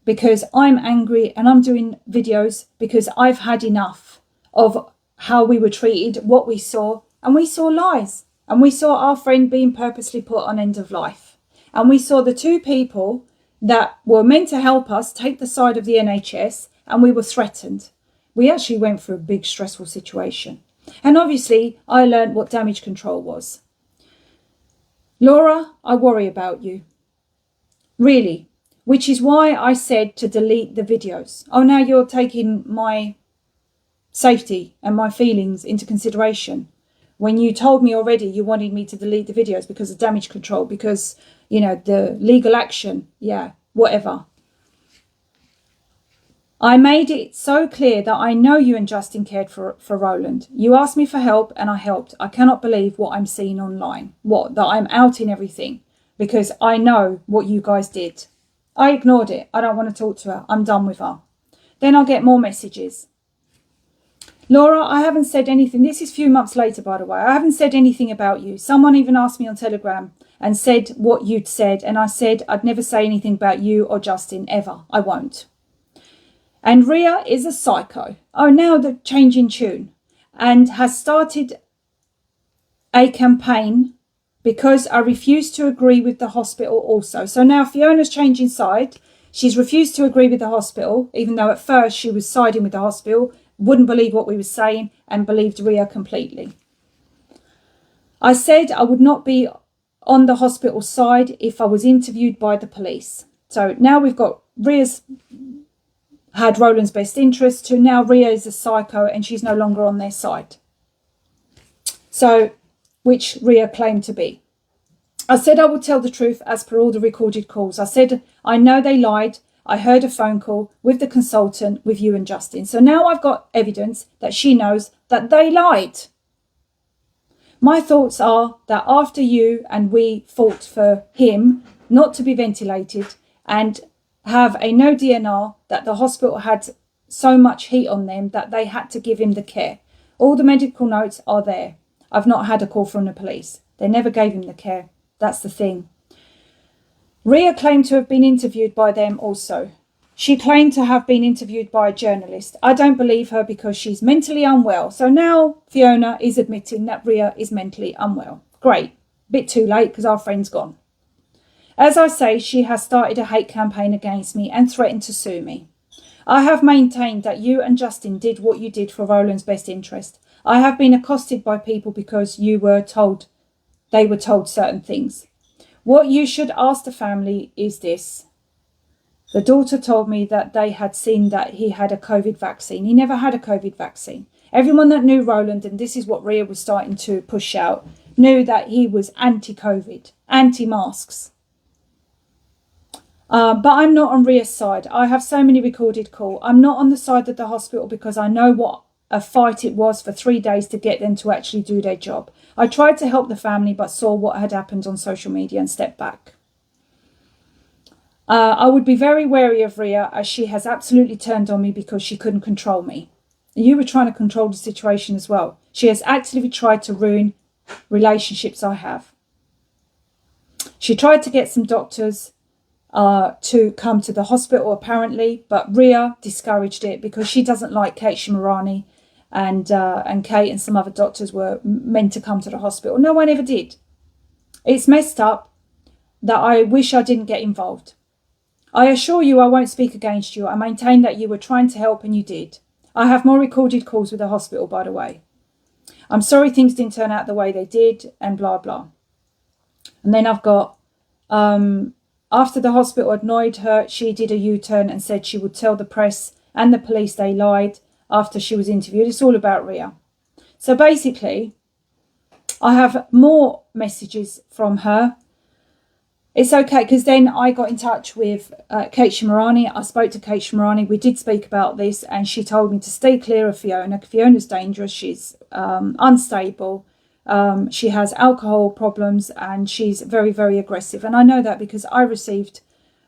because I'm angry and I'm doing videos because I've had enough of how we were treated, what we saw, and we saw lies, and we saw our friend being purposely put on end of life, and we saw the two people that were meant to help us take the side of the NHS, and we were threatened. We actually went through a big stressful situation. And obviously, I learned what damage control was. Laura, I worry about you. Really. Which is why I said to delete the videos. Oh, now you're taking my safety and my feelings into consideration. When you told me already you wanted me to delete the videos because of damage control, because, you know, the legal action, yeah, whatever. I made it so clear that I know you and Justin cared for Roland. You asked me for help and I helped. I cannot believe what I'm seeing online. What? That I'm out in everything. Because I know what you guys did. I ignored it. I don't want to talk to her. I'm done with her. Then I'll get more messages. Laura, I haven't said anything. This is a few months later, by the way. I haven't said anything about you. Someone even asked me on Telegram and said what you'd said. And I said I'd never say anything about you or Justin, ever. I won't. And Ria is a psycho. Oh, now the change in tune. And has started a campaign because I refused to agree with the hospital also. So now Fiona's changing side. She's refused to agree with the hospital, even though at first she was siding with the hospital, wouldn't believe what we were saying, and believed Ria completely. I said I would not be on the hospital side if I was interviewed by the police. So now we've got Ria's had Roland's best interest to now Ria is a psycho and she's no longer on their side. So, which Ria claimed to be. I said I would tell the truth as per all the recorded calls. I said, I know they lied. I heard a phone call with the consultant, with you and Justin. So now I've got evidence that she knows that they lied. My thoughts are that after you and we fought for him not to be ventilated and have a no DNR, that the hospital had so much heat on them that they had to give him the care. All the medical notes are there. I've not had a call from the police. They never gave him the care. That's the thing. Ria claimed to have been interviewed by them also. She claimed to have been interviewed by a journalist. I don't believe her because she's mentally unwell. So now Fiona is admitting that Ria is mentally unwell. Great. Bit too late because our friend's gone. As I say, she has started a hate campaign against me and threatened to sue me. I have maintained that you and Justin did what you did for Roland's best interest. I have been accosted by people because they were told certain things. What you should ask the family is this. The daughter told me that they had seen that he had a COVID vaccine. He never had a COVID vaccine. Everyone that knew Roland, and this is what Ria was starting to push out, knew that he was anti-COVID, anti-masks. But I'm not on Ria's side. I have so many recorded calls. I'm not on the side of the hospital because I know what a fight it was for 3 days to get them to actually do their job. I tried to help the family but saw what had happened on social media and stepped back. I would be very wary of Ria as she has absolutely turned on me because she couldn't control me. You were trying to control the situation as well. She has actively tried to ruin relationships I have. She tried to get some doctors to come to the hospital apparently, but Ria discouraged it because she doesn't like Kate Shimarani, and Kate and some other doctors were meant to come to the hospital. No one ever did. It's messed up that I wish I didn't get involved. I assure you I won't speak against you. I maintain that you were trying to help and you did. I have more recorded calls with the hospital, by the way. I'm sorry things didn't turn out the way they did and blah, blah. And then I've got, after the hospital annoyed her, she did a U-turn and said she would tell the press and the police they lied after she was interviewed. It's all about Ria. So basically, I have more messages from her. It's okay, because then I got in touch with Kate Shimarani. I spoke to Kate Shimarani. We did speak about this, and she told me to stay clear of Fiona. Fiona's dangerous. She's unstable. She has alcohol problems, and she's very, very aggressive. And I know that because I received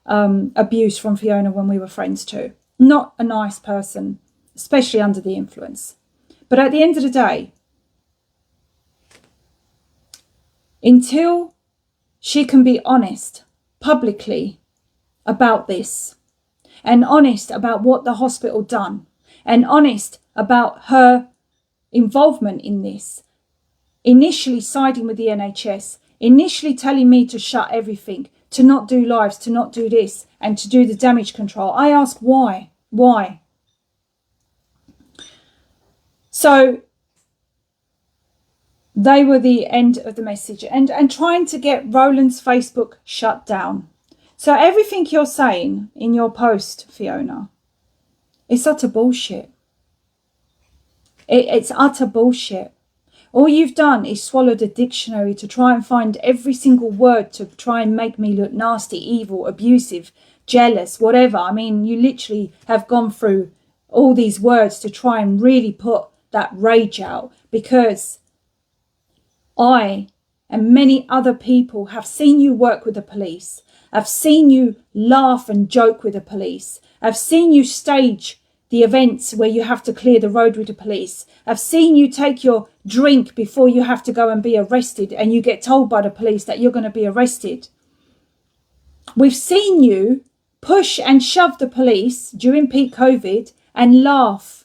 abuse from Fiona when we were friends too. Not a nice person, especially under the influence. But at the end of the day, until she can be honest publicly about this, and honest about what the hospital done, and honest about her involvement in this, initially siding with the NHS, initially telling me to shut everything, to not do lives, to not do this, and to do the damage control. I ask why? Why? So they were the end of the message, and trying to get Roland's Facebook shut down. So everything you're saying in your post, Fiona, is utter bullshit. It's utter bullshit. All you've done is swallowed a dictionary to try and find every single word to try and make me look nasty, evil, abusive, jealous, whatever. I mean, you literally have gone through all these words to try and really put that rage out, because I and many other people have seen you work with the police. I've seen you laugh and joke with the police. I've seen you stage the events where you have to clear the road with the police. I've seen you take your drink before you have to go and be arrested, and you get told by the police that you're going to be arrested. We've seen you push and shove the police during peak COVID and laugh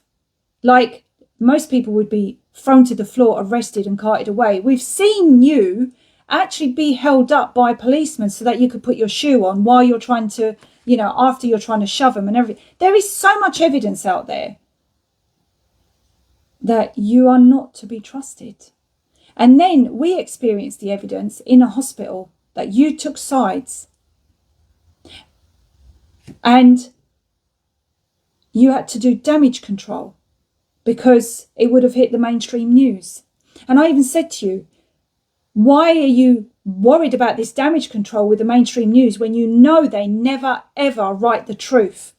like most people would be thrown to the floor, arrested and carted away. We've seen you actually be held up by policemen so that you could put your shoe on while you're trying to, you know, after you're trying to shove them and everything. There is so much evidence out there that you are not to be trusted. And then we experienced the evidence in a hospital that you took sides and you had to do damage control because it would have hit the mainstream news. And I even said to you, why are you worried about this damage control with the mainstream news when you know they never ever write the truth?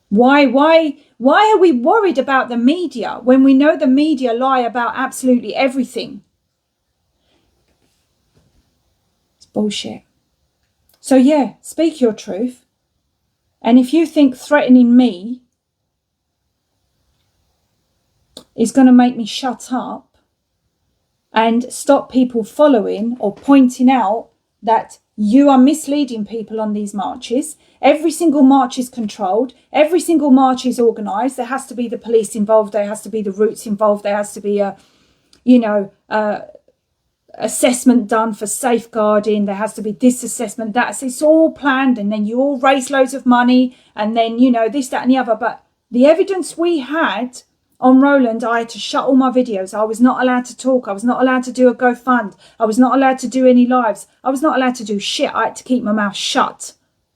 Why are we worried about the media when we know the media lie about absolutely everything? It's bullshit. So yeah, speak your truth. And if you think threatening me is going to make me shut up and stop people following or pointing out that you are misleading people on these marches. Every single march is controlled. Every single march is organised. There has to be the police involved. There has to be the routes involved. There has to be a, assessment done for safeguarding. There has to be this assessment. It's all planned, and then you all raise loads of money, and then, this, that and the other. But the evidence we had on Roland, I had to shut all my videos. I was not allowed to talk. I was not allowed to do a GoFund. I was not allowed to do any lives. I was not allowed to do shit. I had to keep my mouth shut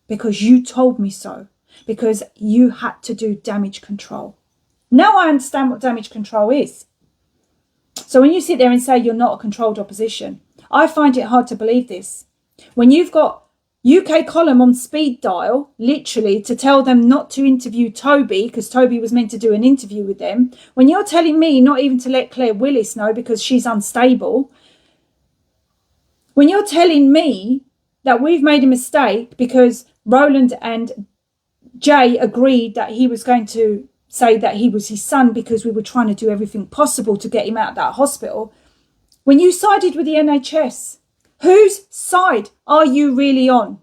because you told me so, because you had to do damage control. Now I understand what damage control is. So when you sit there and say you're not a controlled opposition, I find it hard to believe this. When you've got UK column on speed dial, literally, to tell them not to interview Toby because Toby was meant to do an interview with them. When you're telling me not even to let Claire Willis know because she's unstable. When you're telling me that we've made a mistake because Roland and Jay agreed that he was going to say that he was his son because we were trying to do everything possible to get him out of that hospital. When you sided with the NHS, whose side are you really on?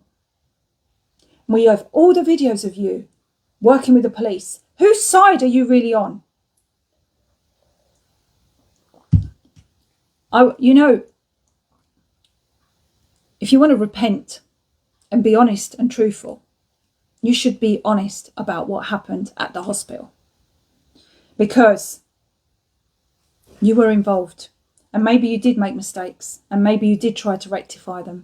We have all the videos of you working with the police. Whose side are you really on? If you want to repent and be honest and truthful, you should be honest about what happened at the hospital. Because you were involved. And maybe you did make mistakes, and maybe you did try to rectify them.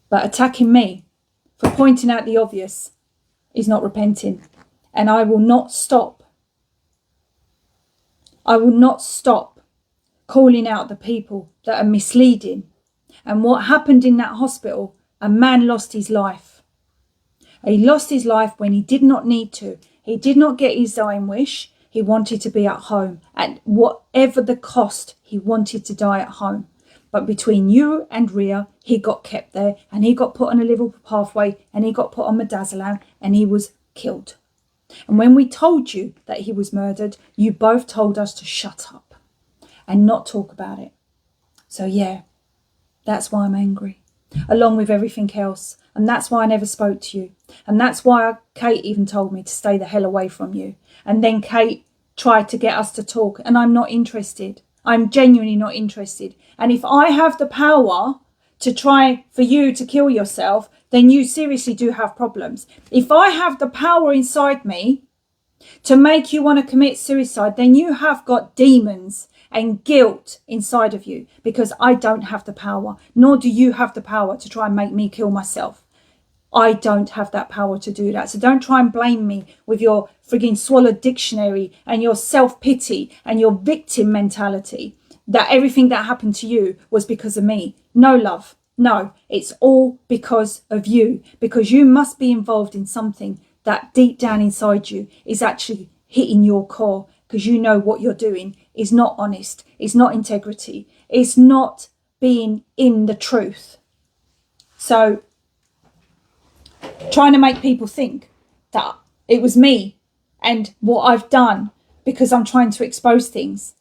But attacking me for pointing out the obvious is not repenting. And I will not stop. I will not stop calling out the people that are misleading. And what happened in that hospital, a man lost his life. He lost his life when he did not need to. He did not get his dying wish. He wanted to be at home, and whatever the cost, he wanted to die at home. But between you and Ria, he got kept there, and he got put on a Liverpool pathway, and he got put on midazolam, and he was killed. And when we told you that he was murdered, you both told us to shut up and not talk about it. So yeah, that's why I'm angry, along with everything else. And that's why I never spoke to you. And that's why Kate even told me to stay the hell away from you. And then Kate try to get us to talk, and I'm not interested. I'm genuinely not interested. And if I have the power to try for you to kill yourself, then you seriously do have problems. If I have the power inside me to make you want to commit suicide, then you have got demons and guilt inside of you, because I don't have the power, nor do you have the power to try and make me kill myself. I don't have that power to do that. So don't try and blame me with your frigging swallowed dictionary and your self-pity and your victim mentality, that everything that happened to you was because of me. No, love. No, it's all because of you, because you must be involved in something that deep down inside you is actually hitting your core, because you know what you're doing is not honest. It's not integrity. It's not being in the truth. So trying to make people think that it was me and what I've done because I'm trying to expose things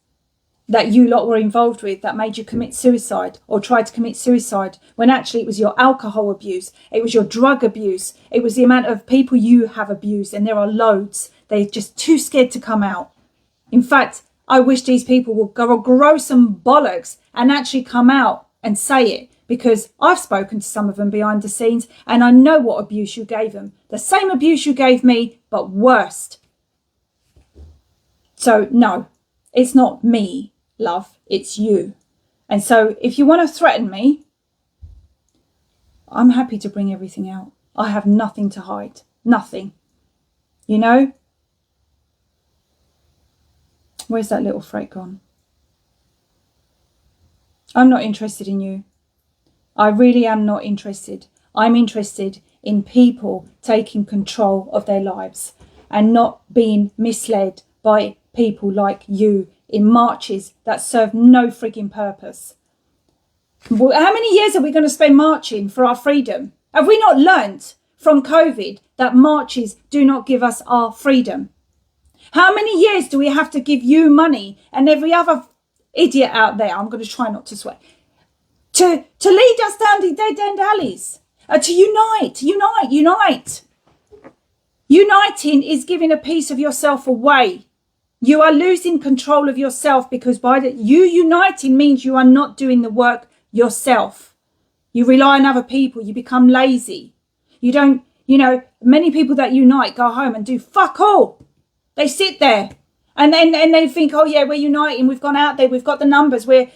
that you lot were involved with that made you commit suicide or try to commit suicide, when actually it was your alcohol abuse, it was your drug abuse, it was the amount of people you have abused, and there are loads. They're just too scared to come out. In fact, I wish these people would grow some bollocks and actually come out and say it, because I've spoken to some of them behind the scenes and I know what abuse you gave them. The same abuse you gave me, but worse. So no, it's not me, love, it's you. And so if you want to threaten me, I'm happy to bring everything out. I have nothing to hide. Nothing. You know? Where's that little freight gone? I'm not interested in you. I really am not interested. I'm interested in people taking control of their lives and not being misled by people like you in marches that serve no frigging purpose. How many years are we going to spend marching for our freedom? Have we not learnt from COVID that marches do not give us our freedom? How many years do we have to give you money and every other idiot out there, I'm going to try not to swear, to lead us down the dead-end alleys, to unite. Uniting is giving a piece of yourself away. You are losing control of yourself, because you uniting means you are not doing the work yourself. You rely on other people. You become lazy. You don't, many people that unite go home and do fuck all. They sit there. And then they think, oh yeah, we're uniting. We've gone out there. We've got the numbers. We're,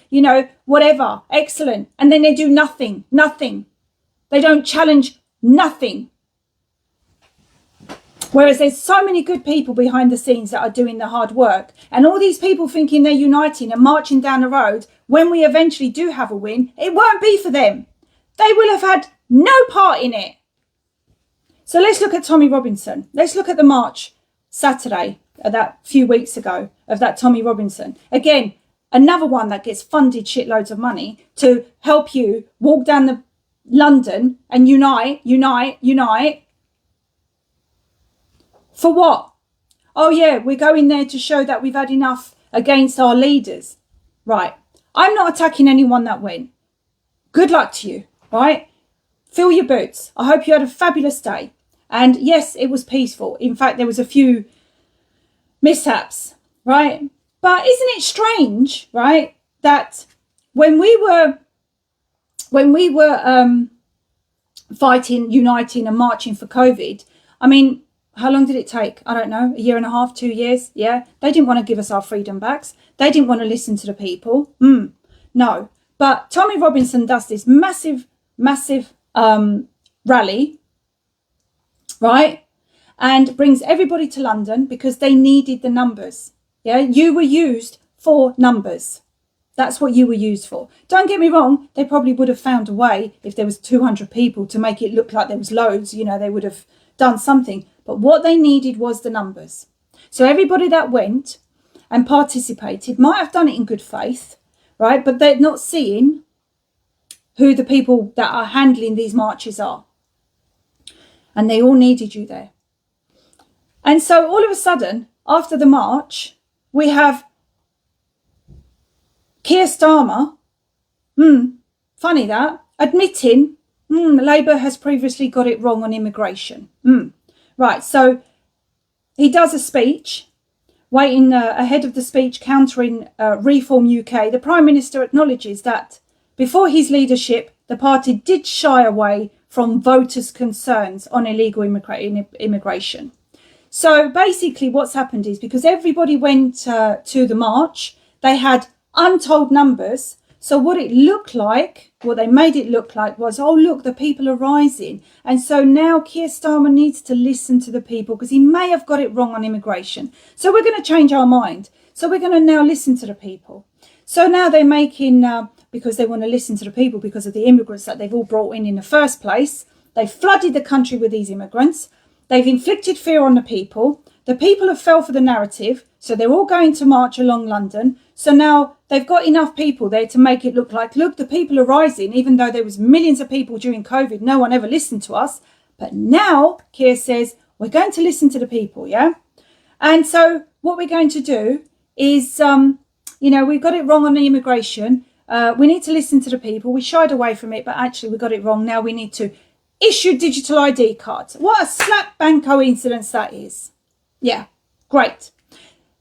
whatever. Excellent. And then they do nothing. They don't challenge nothing. Whereas there's so many good people behind the scenes that are doing the hard work. And all these people thinking they're uniting and marching down the road, when we eventually do have a win, it won't be for them. They will have had no part in it. So let's look at Tommy Robinson. Let's look at the march Saturday, that few weeks ago, of that Tommy Robinson. Again, another one that gets funded shitloads of money to help you walk down the London and unite. For what? Oh yeah, we're going there to show that we've had enough against our leaders. Right. I'm not attacking anyone that went. Good luck to you, right? Fill your boots. I hope you had a fabulous day. And yes, it was peaceful. In fact, there was a few mishaps, right? But isn't it strange, right, that when we were fighting, uniting and marching for COVID, I mean, how long did it take? I don't know, 1.5 years, 2 years? Yeah, they didn't want to give us our freedom backs. They didn't want to listen to the people. No, but Tommy Robinson does this massive rally, right? And brings everybody to London because they needed the numbers. Yeah, you were used for numbers. That's what you were used for. Don't get me wrong, they probably would have found a way, if there was 200 people, to make it look like there was loads, they would have done something. But what they needed was the numbers. So everybody that went and participated might have done it in good faith, right? But they're not seeing who the people that are handling these marches are. And they all needed you there. And so all of a sudden, after the march, we have Keir Starmer, funny that, admitting Labour has previously got it wrong on immigration. Right, so he does a speech, waiting ahead of the speech countering Reform UK, the Prime Minister acknowledges that before his leadership, the party did shy away from voters' concerns on illegal immigration. So basically what's happened is, because everybody went to the march, they had untold numbers. So what it looked like, what they made it look like was, oh, look, the people are rising. And so now Keir Starmer needs to listen to the people because he may have got it wrong on immigration. So we're going to change our mind. So we're going to now listen to the people. So now they're making, because they want to listen to the people because of the immigrants that they've all brought in the first place. They flooded the country with these immigrants. They've inflicted fear on the people. The people have fell for the narrative. So they're all going to march along London. So now they've got enough people there to make it look like, look, the people are rising, even though there was millions of people during COVID. No one ever listened to us. But now Keir says, we're going to listen to the people, yeah? And so what we're going to do is, we got it wrong on the immigration. We need to listen to the people. We shied away from it, but actually we got it wrong. Now we need to issue digital ID cards. What a slap bang coincidence that is. Yeah, great.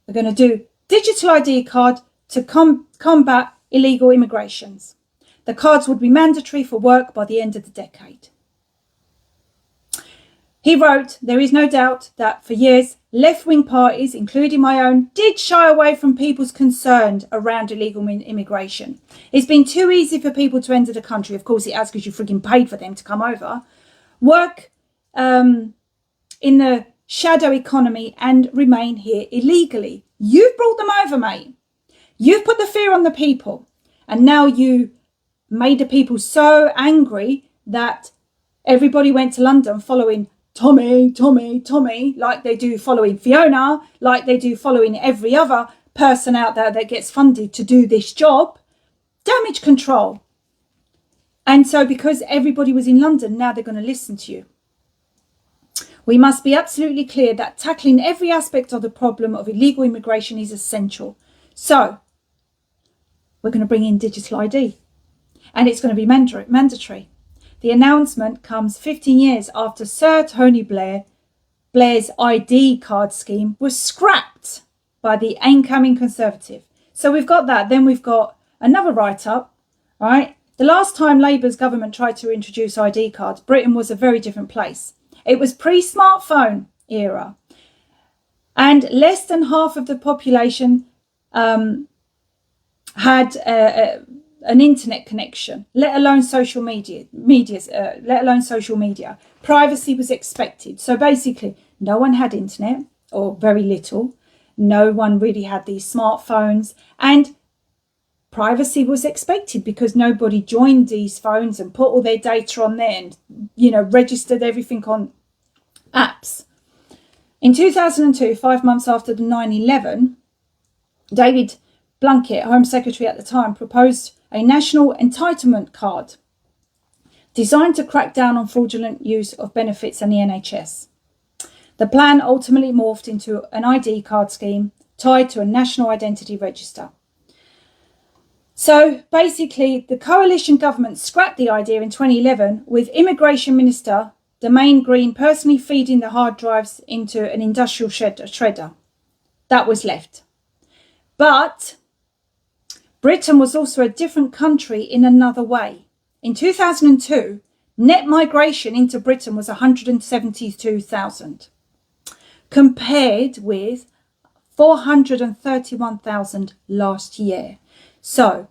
We're going to do digital ID card to combat illegal immigrations. The cards would be mandatory for work by the end of the decade. He wrote, there is no doubt that for years, left-wing parties, including my own, did shy away from people's concerns around illegal immigration. It's been too easy for people to enter the country. Of course it has, because you frigging paid for them to come over. Work in the shadow economy and remain here illegally. You've brought them over, mate. You've put the fear on the people. And now you made the people so angry that everybody went to London following Tommy, like they do following Fiona, like they do following every other person out there that gets funded to do this job. Damage control. And so because everybody was in London, now they're going to listen to you. We must be absolutely clear that tackling every aspect of the problem of illegal immigration is essential. So we're going to bring in digital ID, and it's going to be mandatory. The announcement comes 15 years after Sir Tony Blair's ID card scheme was scrapped by the incoming Conservative. So we've got that. Then we've got another write-up, right? The last time Labour's government tried to introduce ID cards, Britain was a very different place. It was pre-smartphone era, and less than half of the population had an internet connection, let alone social media. Privacy was expected. So basically, no one had internet, or very little. No one really had these smartphones, and privacy was expected because nobody joined these phones and put all their data on there and, registered everything on apps. In 2002, 5 months after the 9/11, David Blunkett, Home Secretary at the time, proposed a national entitlement card designed to crack down on fraudulent use of benefits and the NHS. The plan ultimately morphed into an ID card scheme tied to a national identity register. So basically, the coalition government scrapped the idea in 2011 with Immigration Minister Domain Green personally feeding the hard drives into an industrial shredder. That was left. But Britain was also a different country in another way. In 2002, net migration into Britain was 172,000, compared with 431,000 last year. So,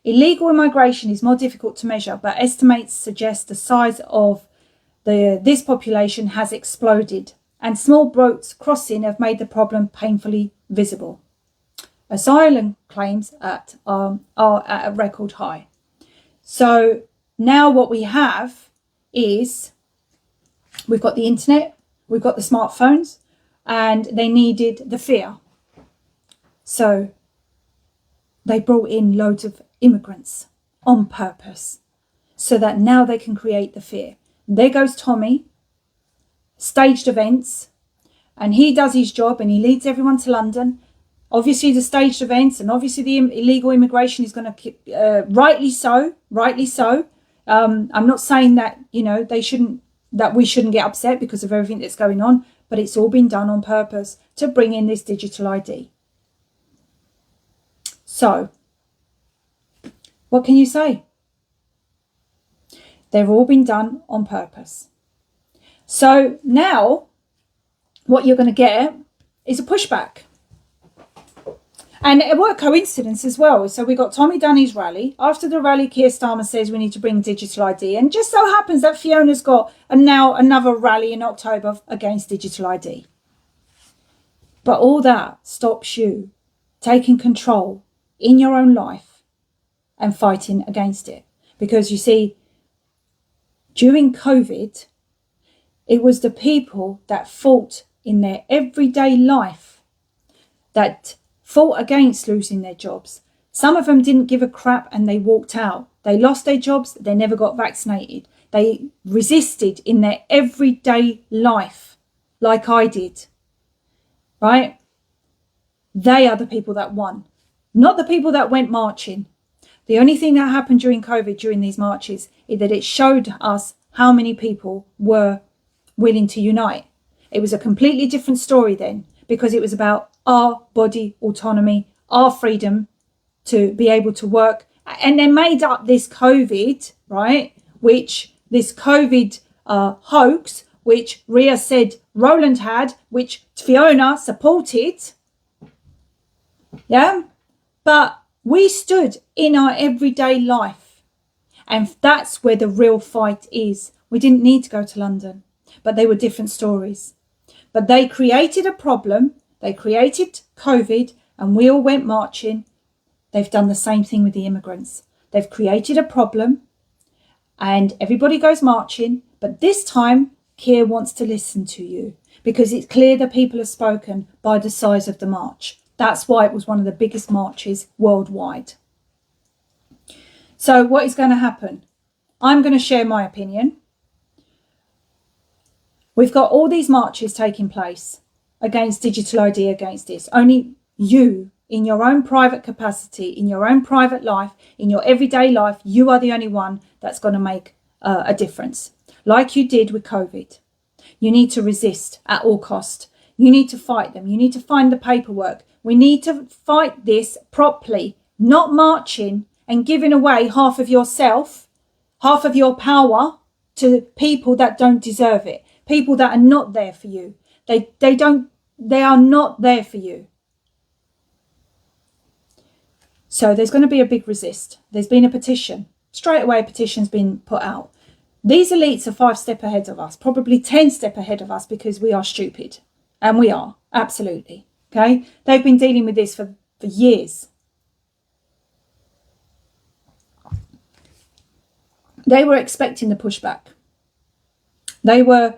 illegal immigration is more difficult to measure, but estimates suggest the size of this population has exploded, and small boats crossing have made the problem painfully visible. Asylum claims are at a record high. So now what we have is, we've got the internet, we've got the smartphones, and they needed the fear. So they brought in loads of immigrants on purpose so that now they can create the fear. There goes Tommy, staged events, and he does his job and he leads everyone to London. Obviously the staged events and obviously the illegal immigration is going to keep, rightly so. I'm not saying that, we shouldn't get upset because of everything that's going on, but it's all been done on purpose to bring in this digital ID. So, what can you say? They've all been done on purpose. So now what you're going to get is a pushback. And what a coincidence as well. So we got Tommy Dunney's rally. After the rally, Keir Starmer says we need to bring digital ID. And just so happens that Fiona's got now another rally in October against digital ID. But all that stops you taking control in your own life and fighting against it. Because you see, during COVID, it was the people that fought in their everyday life that fought against losing their jobs. Some of them didn't give a crap and they walked out. They lost their jobs. They never got vaccinated. They resisted in their everyday life like I did. Right? They are the people that won, not the people that went marching. The only thing that happened during COVID, during these marches, is that it showed us how many people were willing to unite. It was a completely different story then, because it was about our body autonomy, our freedom to be able to work. And they made up this COVID, right? This COVID hoax, which Ria said Roland had, which Fiona supported. Yeah. But we stood in our everyday life. And that's where the real fight is. We didn't need to go to London, but they were different stories. But they created a problem. They created COVID and we all went marching. They've done the same thing with the immigrants. They've created a problem and everybody goes marching. But this time, Keir wants to listen to you because it's clear the people have spoken by the size of the march. That's why it was one of the biggest marches worldwide. So what is going to happen? I'm going to share my opinion. We've got all these marches taking place against digital ID, against this. Only you, in your own private capacity, in your own private life, in your everyday life, you are the only one that's going to make a difference. Like you did with COVID. You need to resist at all cost. You need to fight them. You need to find the paperwork. We need to fight this properly, not marching and giving away half of yourself, half of your power to people that don't deserve it. People that are not there for you. They are not there for you. So there's going to be a big resist. There's been a petition. Straight away a petition's been put out. These elites are 5 steps ahead of us, probably 10 steps ahead of us because we are stupid. And we are, absolutely. Okay? They've been dealing with this for years. They were expecting the pushback. They were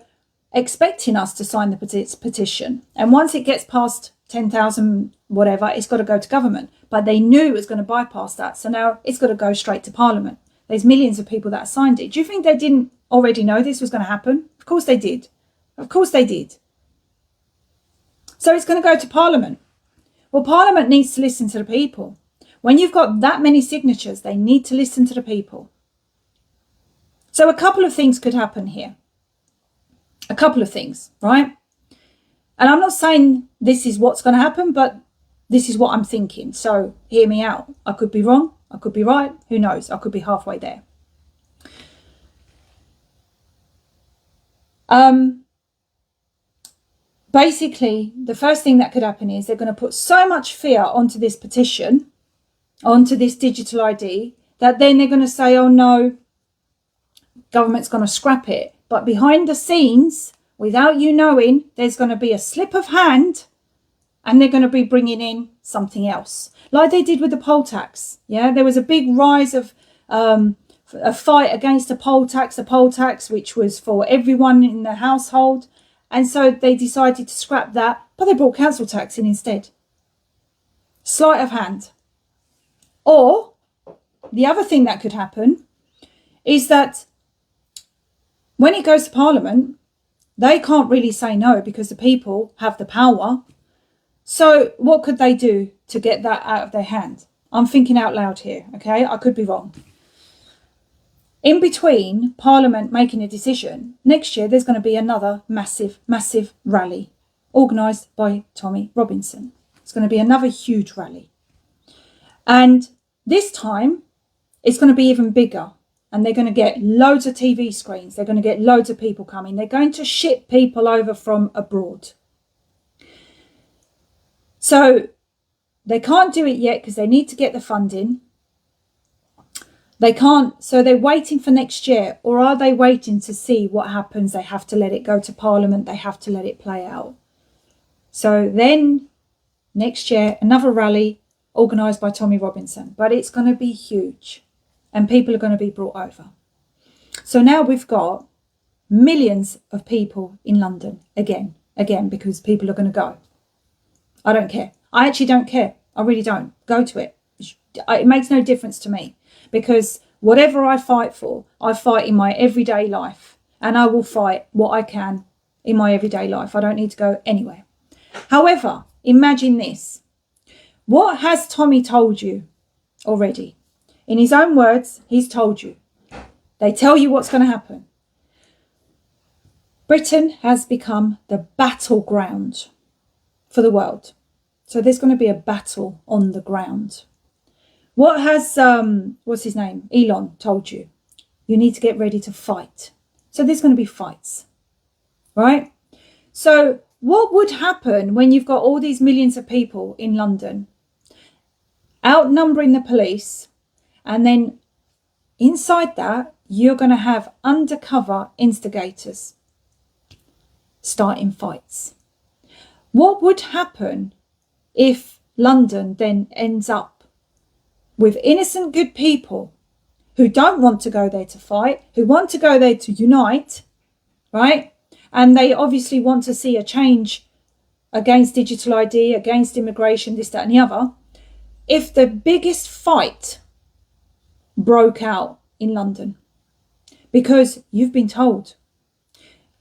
expecting us to sign the petition. And once it gets past 10,000 whatever, it's got to go to government. But they knew it was going to bypass that. So now it's got to go straight to Parliament. There's millions of people that signed it. Do you think they didn't already know this was going to happen? Of course they did. Of course they did. So it's going to go to Parliament. Well, Parliament needs to listen to the people. When you've got that many signatures, they need to listen to the people. So a couple of things could happen here. A couple of things, right? And I'm not saying this is what's going to happen, but this is what I'm thinking. So hear me out. I could be wrong. I could be right. Who knows? I could be halfway there. Basically, the first thing that could happen is they're going to put so much fear onto this petition, onto this digital ID, that then they're going to say, oh no, government's going to scrap it. But behind the scenes, without you knowing, there's going to be a slip of hand and they're going to be bringing in something else. Like they did with the poll tax. Yeah, there was a big rise of a fight against a poll tax which was for everyone in the household. And so they decided to scrap that, but they brought council tax in instead. Sleight of hand. Or the other thing that could happen is that when it goes to Parliament, they can't really say no because the people have the power. So what could they do to get that out of their hand? I'm thinking out loud here, okay? I could be wrong. In between Parliament making a decision, next year there's going to be another massive, massive rally organised by Tommy Robinson. It's going to be another huge rally. And this time it's going to be even bigger. And they're going to get loads of TV screens. They're going to get loads of people coming. They're going to ship people over from abroad. So they can't do it yet because they need to get the funding. They can't, so they're waiting for next year. Or are they waiting to see what happens? They have to let it go to Parliament. They have to let it play out. So then next year, another rally organised by Tommy Robinson. But it's going to be huge. And people are going to be brought over. So now we've got millions of people in London again, because people are going to go. I don't care. I actually don't care. I really don't. Go to it. It makes no difference to me, because whatever I fight for, I fight in my everyday life, and I will fight what I can in my everyday life. I don't need to go anywhere. However, imagine this. What has Tommy told you already? In his own words, he's told you. They tell you what's going to happen. Britain has become the battleground for the world. So there's going to be a battle on the ground. What has, what's his name? Elon told you? You need to get ready to fight. So there's going to be fights, right? So what would happen when you've got all these millions of people in London outnumbering the police? And then inside that, you're going to have undercover instigators starting fights. What would happen if London then ends up with innocent good people who don't want to go there to fight, who want to go there to unite, right? And they obviously want to see a change against digital ID, against immigration, this, that and the other. If the biggest fight broke out in London, because you've been told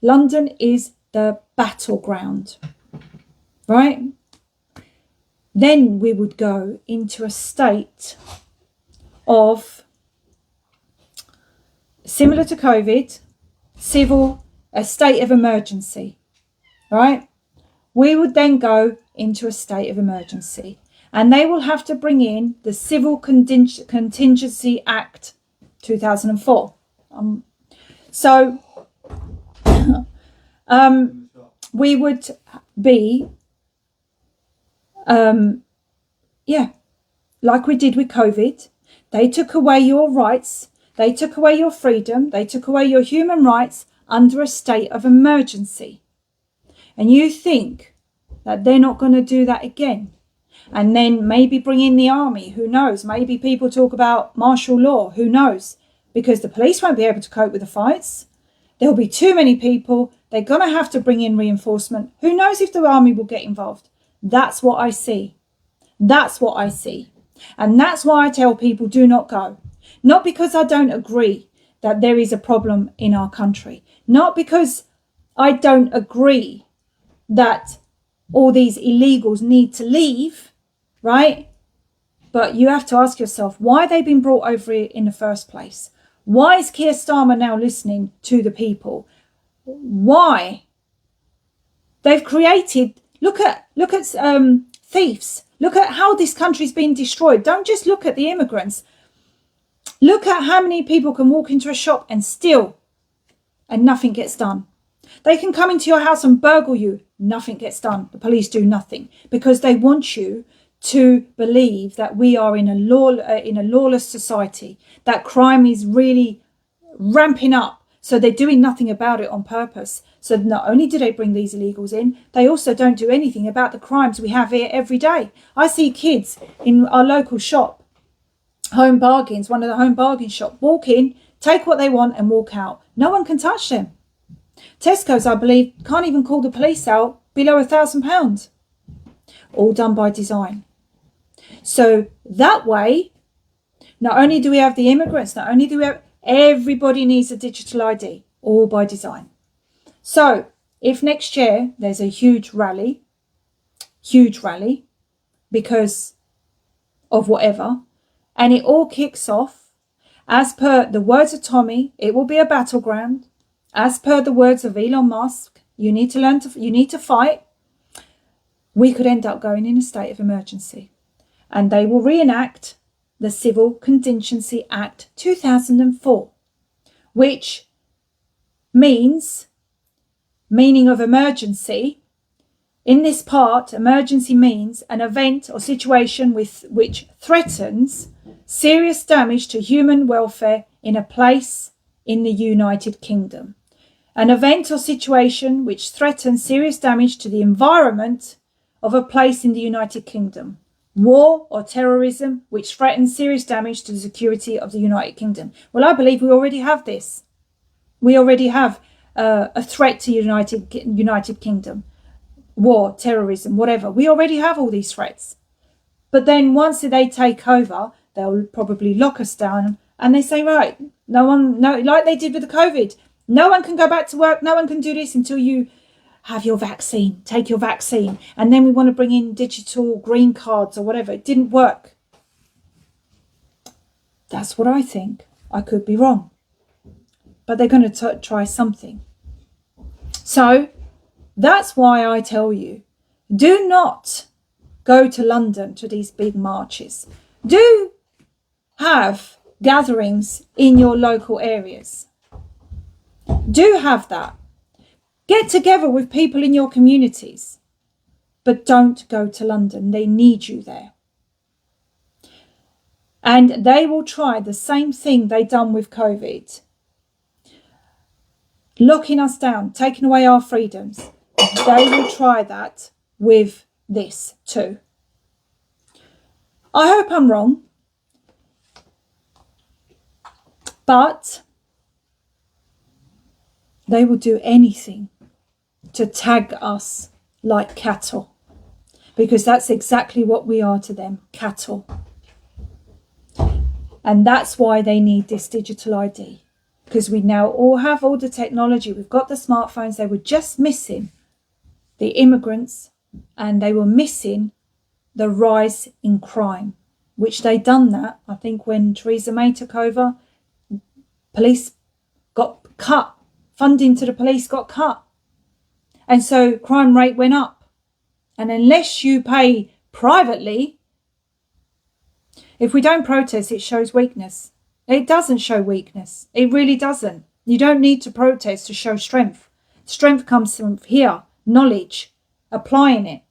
London is the battleground, right? Then we would go into a state of, similar to COVID, a state of emergency, right? We would then go into a state of emergency. And they will have to bring in the Civil Contingency Act 2004. We would be, like we did with COVID. They took away your rights. They took away your freedom. They took away your human rights under a state of emergency. And you think that they're not going to do that again? And then maybe bring in the army, who knows? Maybe people talk about martial law, who knows? Because the police won't be able to cope with the fights. There'll be too many people. They're going to have to bring in reinforcement. Who knows if the army will get involved? That's what I see. That's what I see. And that's why I tell people do not go. Not because I don't agree that there is a problem in our country. Not because I don't agree that all these illegals need to leave, right? But you have to ask yourself why they've been brought over here in the first place. Why is Keir Starmer now listening to the people? Why? They've created, look at thieves. Look at how this country's been destroyed. Don't just look at the immigrants. Look at how many people can walk into a shop and steal and nothing gets done. They can come into your house and burgle you. Nothing gets done. The police do nothing because they want you to believe that we are in a lawless society, that crime is really ramping up. So they're doing nothing about it on purpose. So not only do they bring these illegals in, they also don't do anything about the crimes we have here every day. I see kids in our local shop, Home Bargains, one of the home bargain shop, walk in, take what they want and walk out. No one can touch them. Tesco's, I believe, can't even call the police out below £1,000. All done by design. So that way, not only do we have the immigrants, not only do we have, everybody needs a digital ID, all by design. So if next year there's a huge rally, because of whatever, and it all kicks off, As per the words of Tommy, it will be a battleground. As per the words of Elon Musk, you need to fight. We could end up going in a state of emergency. And they will reenact the Civil Contingency Act 2004, which meaning of emergency. In this part, emergency means an event or situation which threatens serious damage to human welfare in a place in the United Kingdom. An event or situation which threatens serious damage to the environment of a place in the United Kingdom. War or terrorism which threatens serious damage to the security of the United Kingdom. Well, I believe we already have this. We already have a threat to United Kingdom. War, terrorism, whatever. We already have all these threats. But then once they take over, they'll probably lock us down and they say, right, like they did with the COVID, no one can go back to work, no one can do this until you have your vaccine, take your vaccine. And then we want to bring in digital green cards or whatever. It didn't work. That's what I think. I could be wrong. But they're going to try something. So that's why I tell you, do not go to London to these big marches. Do have gatherings in your local areas. Do have that. Get together with people in your communities. But don't go to London. They need you there. And they will try the same thing they done with COVID. Locking us down, taking away our freedoms. They will try that with this too. I hope I'm wrong. But they will do anything to tag us like cattle. Because that's exactly what we are to them, cattle. And that's why they need this digital ID. Because we now all have all the technology. We've got the smartphones. They were just missing the immigrants, and they were missing the rise in crime, which they done that, I think, when Theresa May took over. Police got cut. Funding to the police got cut. And so crime rate went up. And unless you pay privately, if we don't protest, it shows weakness. It doesn't show weakness. It really doesn't. You don't need to protest to show strength. Strength comes from here. Knowledge, applying it,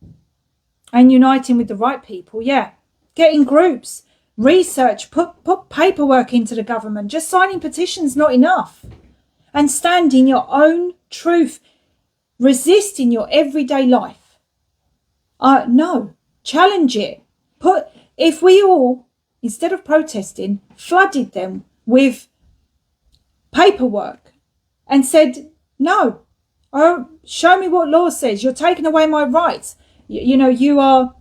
and uniting with the right people. Yeah, get in groups, research, put paperwork into the government. Just signing petitions not enough. And stand in your own truth. Resist in your everyday life. No, challenge it. If we all, instead of protesting, flooded them with paperwork and said, no, oh, show me what law says. You're taking away my rights. You are,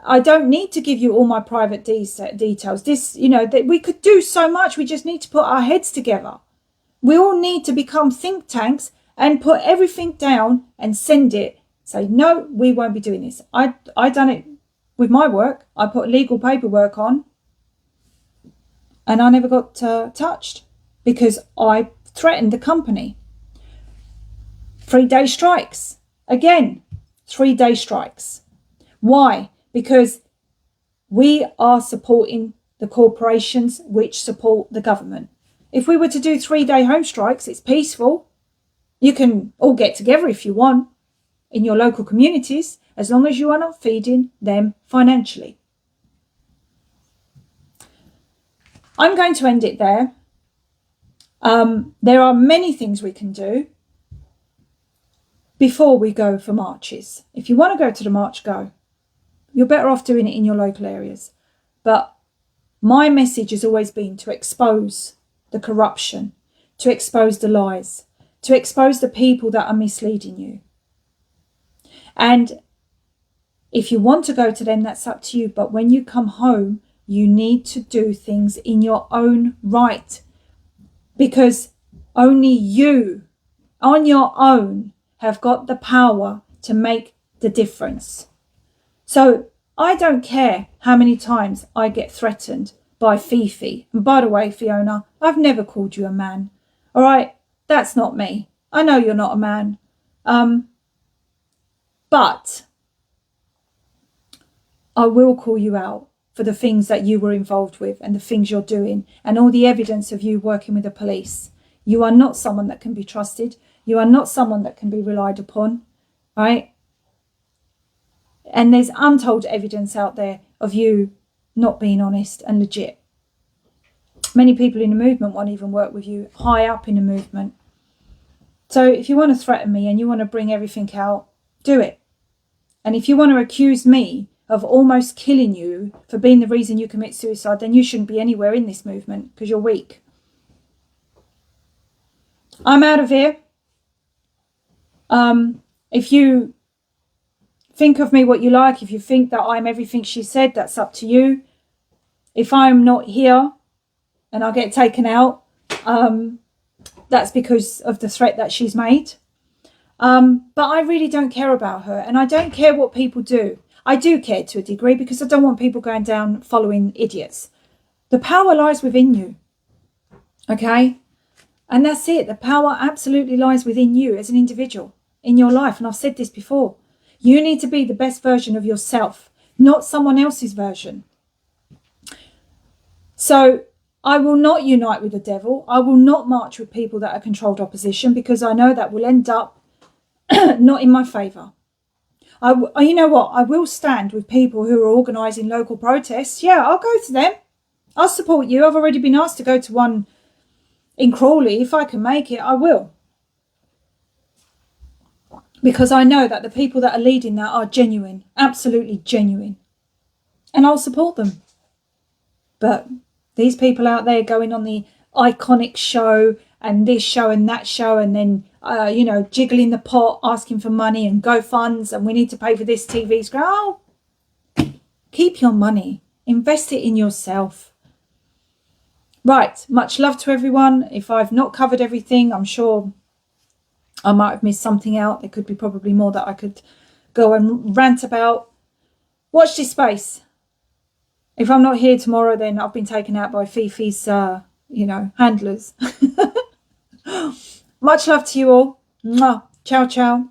I don't need to give you all my private details. We could do so much. We just need to put our heads together. We all need to become think tanks and put everything down and send it. Say, no, we won't be doing this. I done it with my work. I put legal paperwork on and I never got touched because I threatened the company. 3-day strikes. Again, 3-day strikes. Why? Because we are supporting the corporations which support the government. If we were to do 3-day home strikes, it's peaceful. You can all get together if you want in your local communities, as long as you are not feeding them financially. I'm going to end it there. There are many things we can do before we go for marches. If you want to go to the march, go. You're better off doing it in your local areas. But my message has always been to expose the corruption, to expose the lies, to expose the people that are misleading you. And if you want to go to them, that's up to you. But when you come home, you need to do things in your own right. Because only you, on your own, have got the power to make the difference. So I don't care how many times I get threatened by Fifi. And by the way, Fiona, I've never called you a man. All right? That's not me. I know you're not a man. But I will call you out for the things that you were involved with and the things you're doing and all the evidence of you working with the police. You are not someone that can be trusted. You are not someone that can be relied upon, right? And there's untold evidence out there of you not being honest and legit. Many people in the movement won't even work with you, high up in the movement. So if you want to threaten me and you want to bring everything out, do it. And if you want to accuse me of almost killing you for being the reason you commit suicide, then you shouldn't be anywhere in this movement because you're weak. I'm out of here. If you think of me what you like, if you think that I'm everything she said, that's up to you. If I'm not here and I get taken out, that's because of the threat that she's made. But I really don't care about her, and I don't care what people do. I do care to a degree because I don't want people going down following idiots. The power lies within you. Okay? And that's it. The power absolutely lies within you as an individual in your life. And I've said this before. You need to be the best version of yourself, not someone else's version. So I will not unite with the devil. I will not march with people that are controlled opposition because I know that will end up not in my favour. You know what? I will stand with people who are organising local protests. Yeah, I'll go to them. I'll support you. I've already been asked to go to one in Crawley. If I can make it, I will. Because I know that the people that are leading that are genuine, absolutely genuine. And I'll support them. But these people out there going on the iconic show and this show and that show and then, jiggling the pot, asking for money and go funds and we need to pay for this TV screen. Oh, keep your money. Invest it in yourself. Right. Much love to everyone. If I've not covered everything, I'm sure I might have missed something out. There could be probably more that I could go and rant about. Watch this space. If I'm not here tomorrow, then I've been taken out by Fifi's, handlers. Much love to you all. Mwah. Ciao, ciao.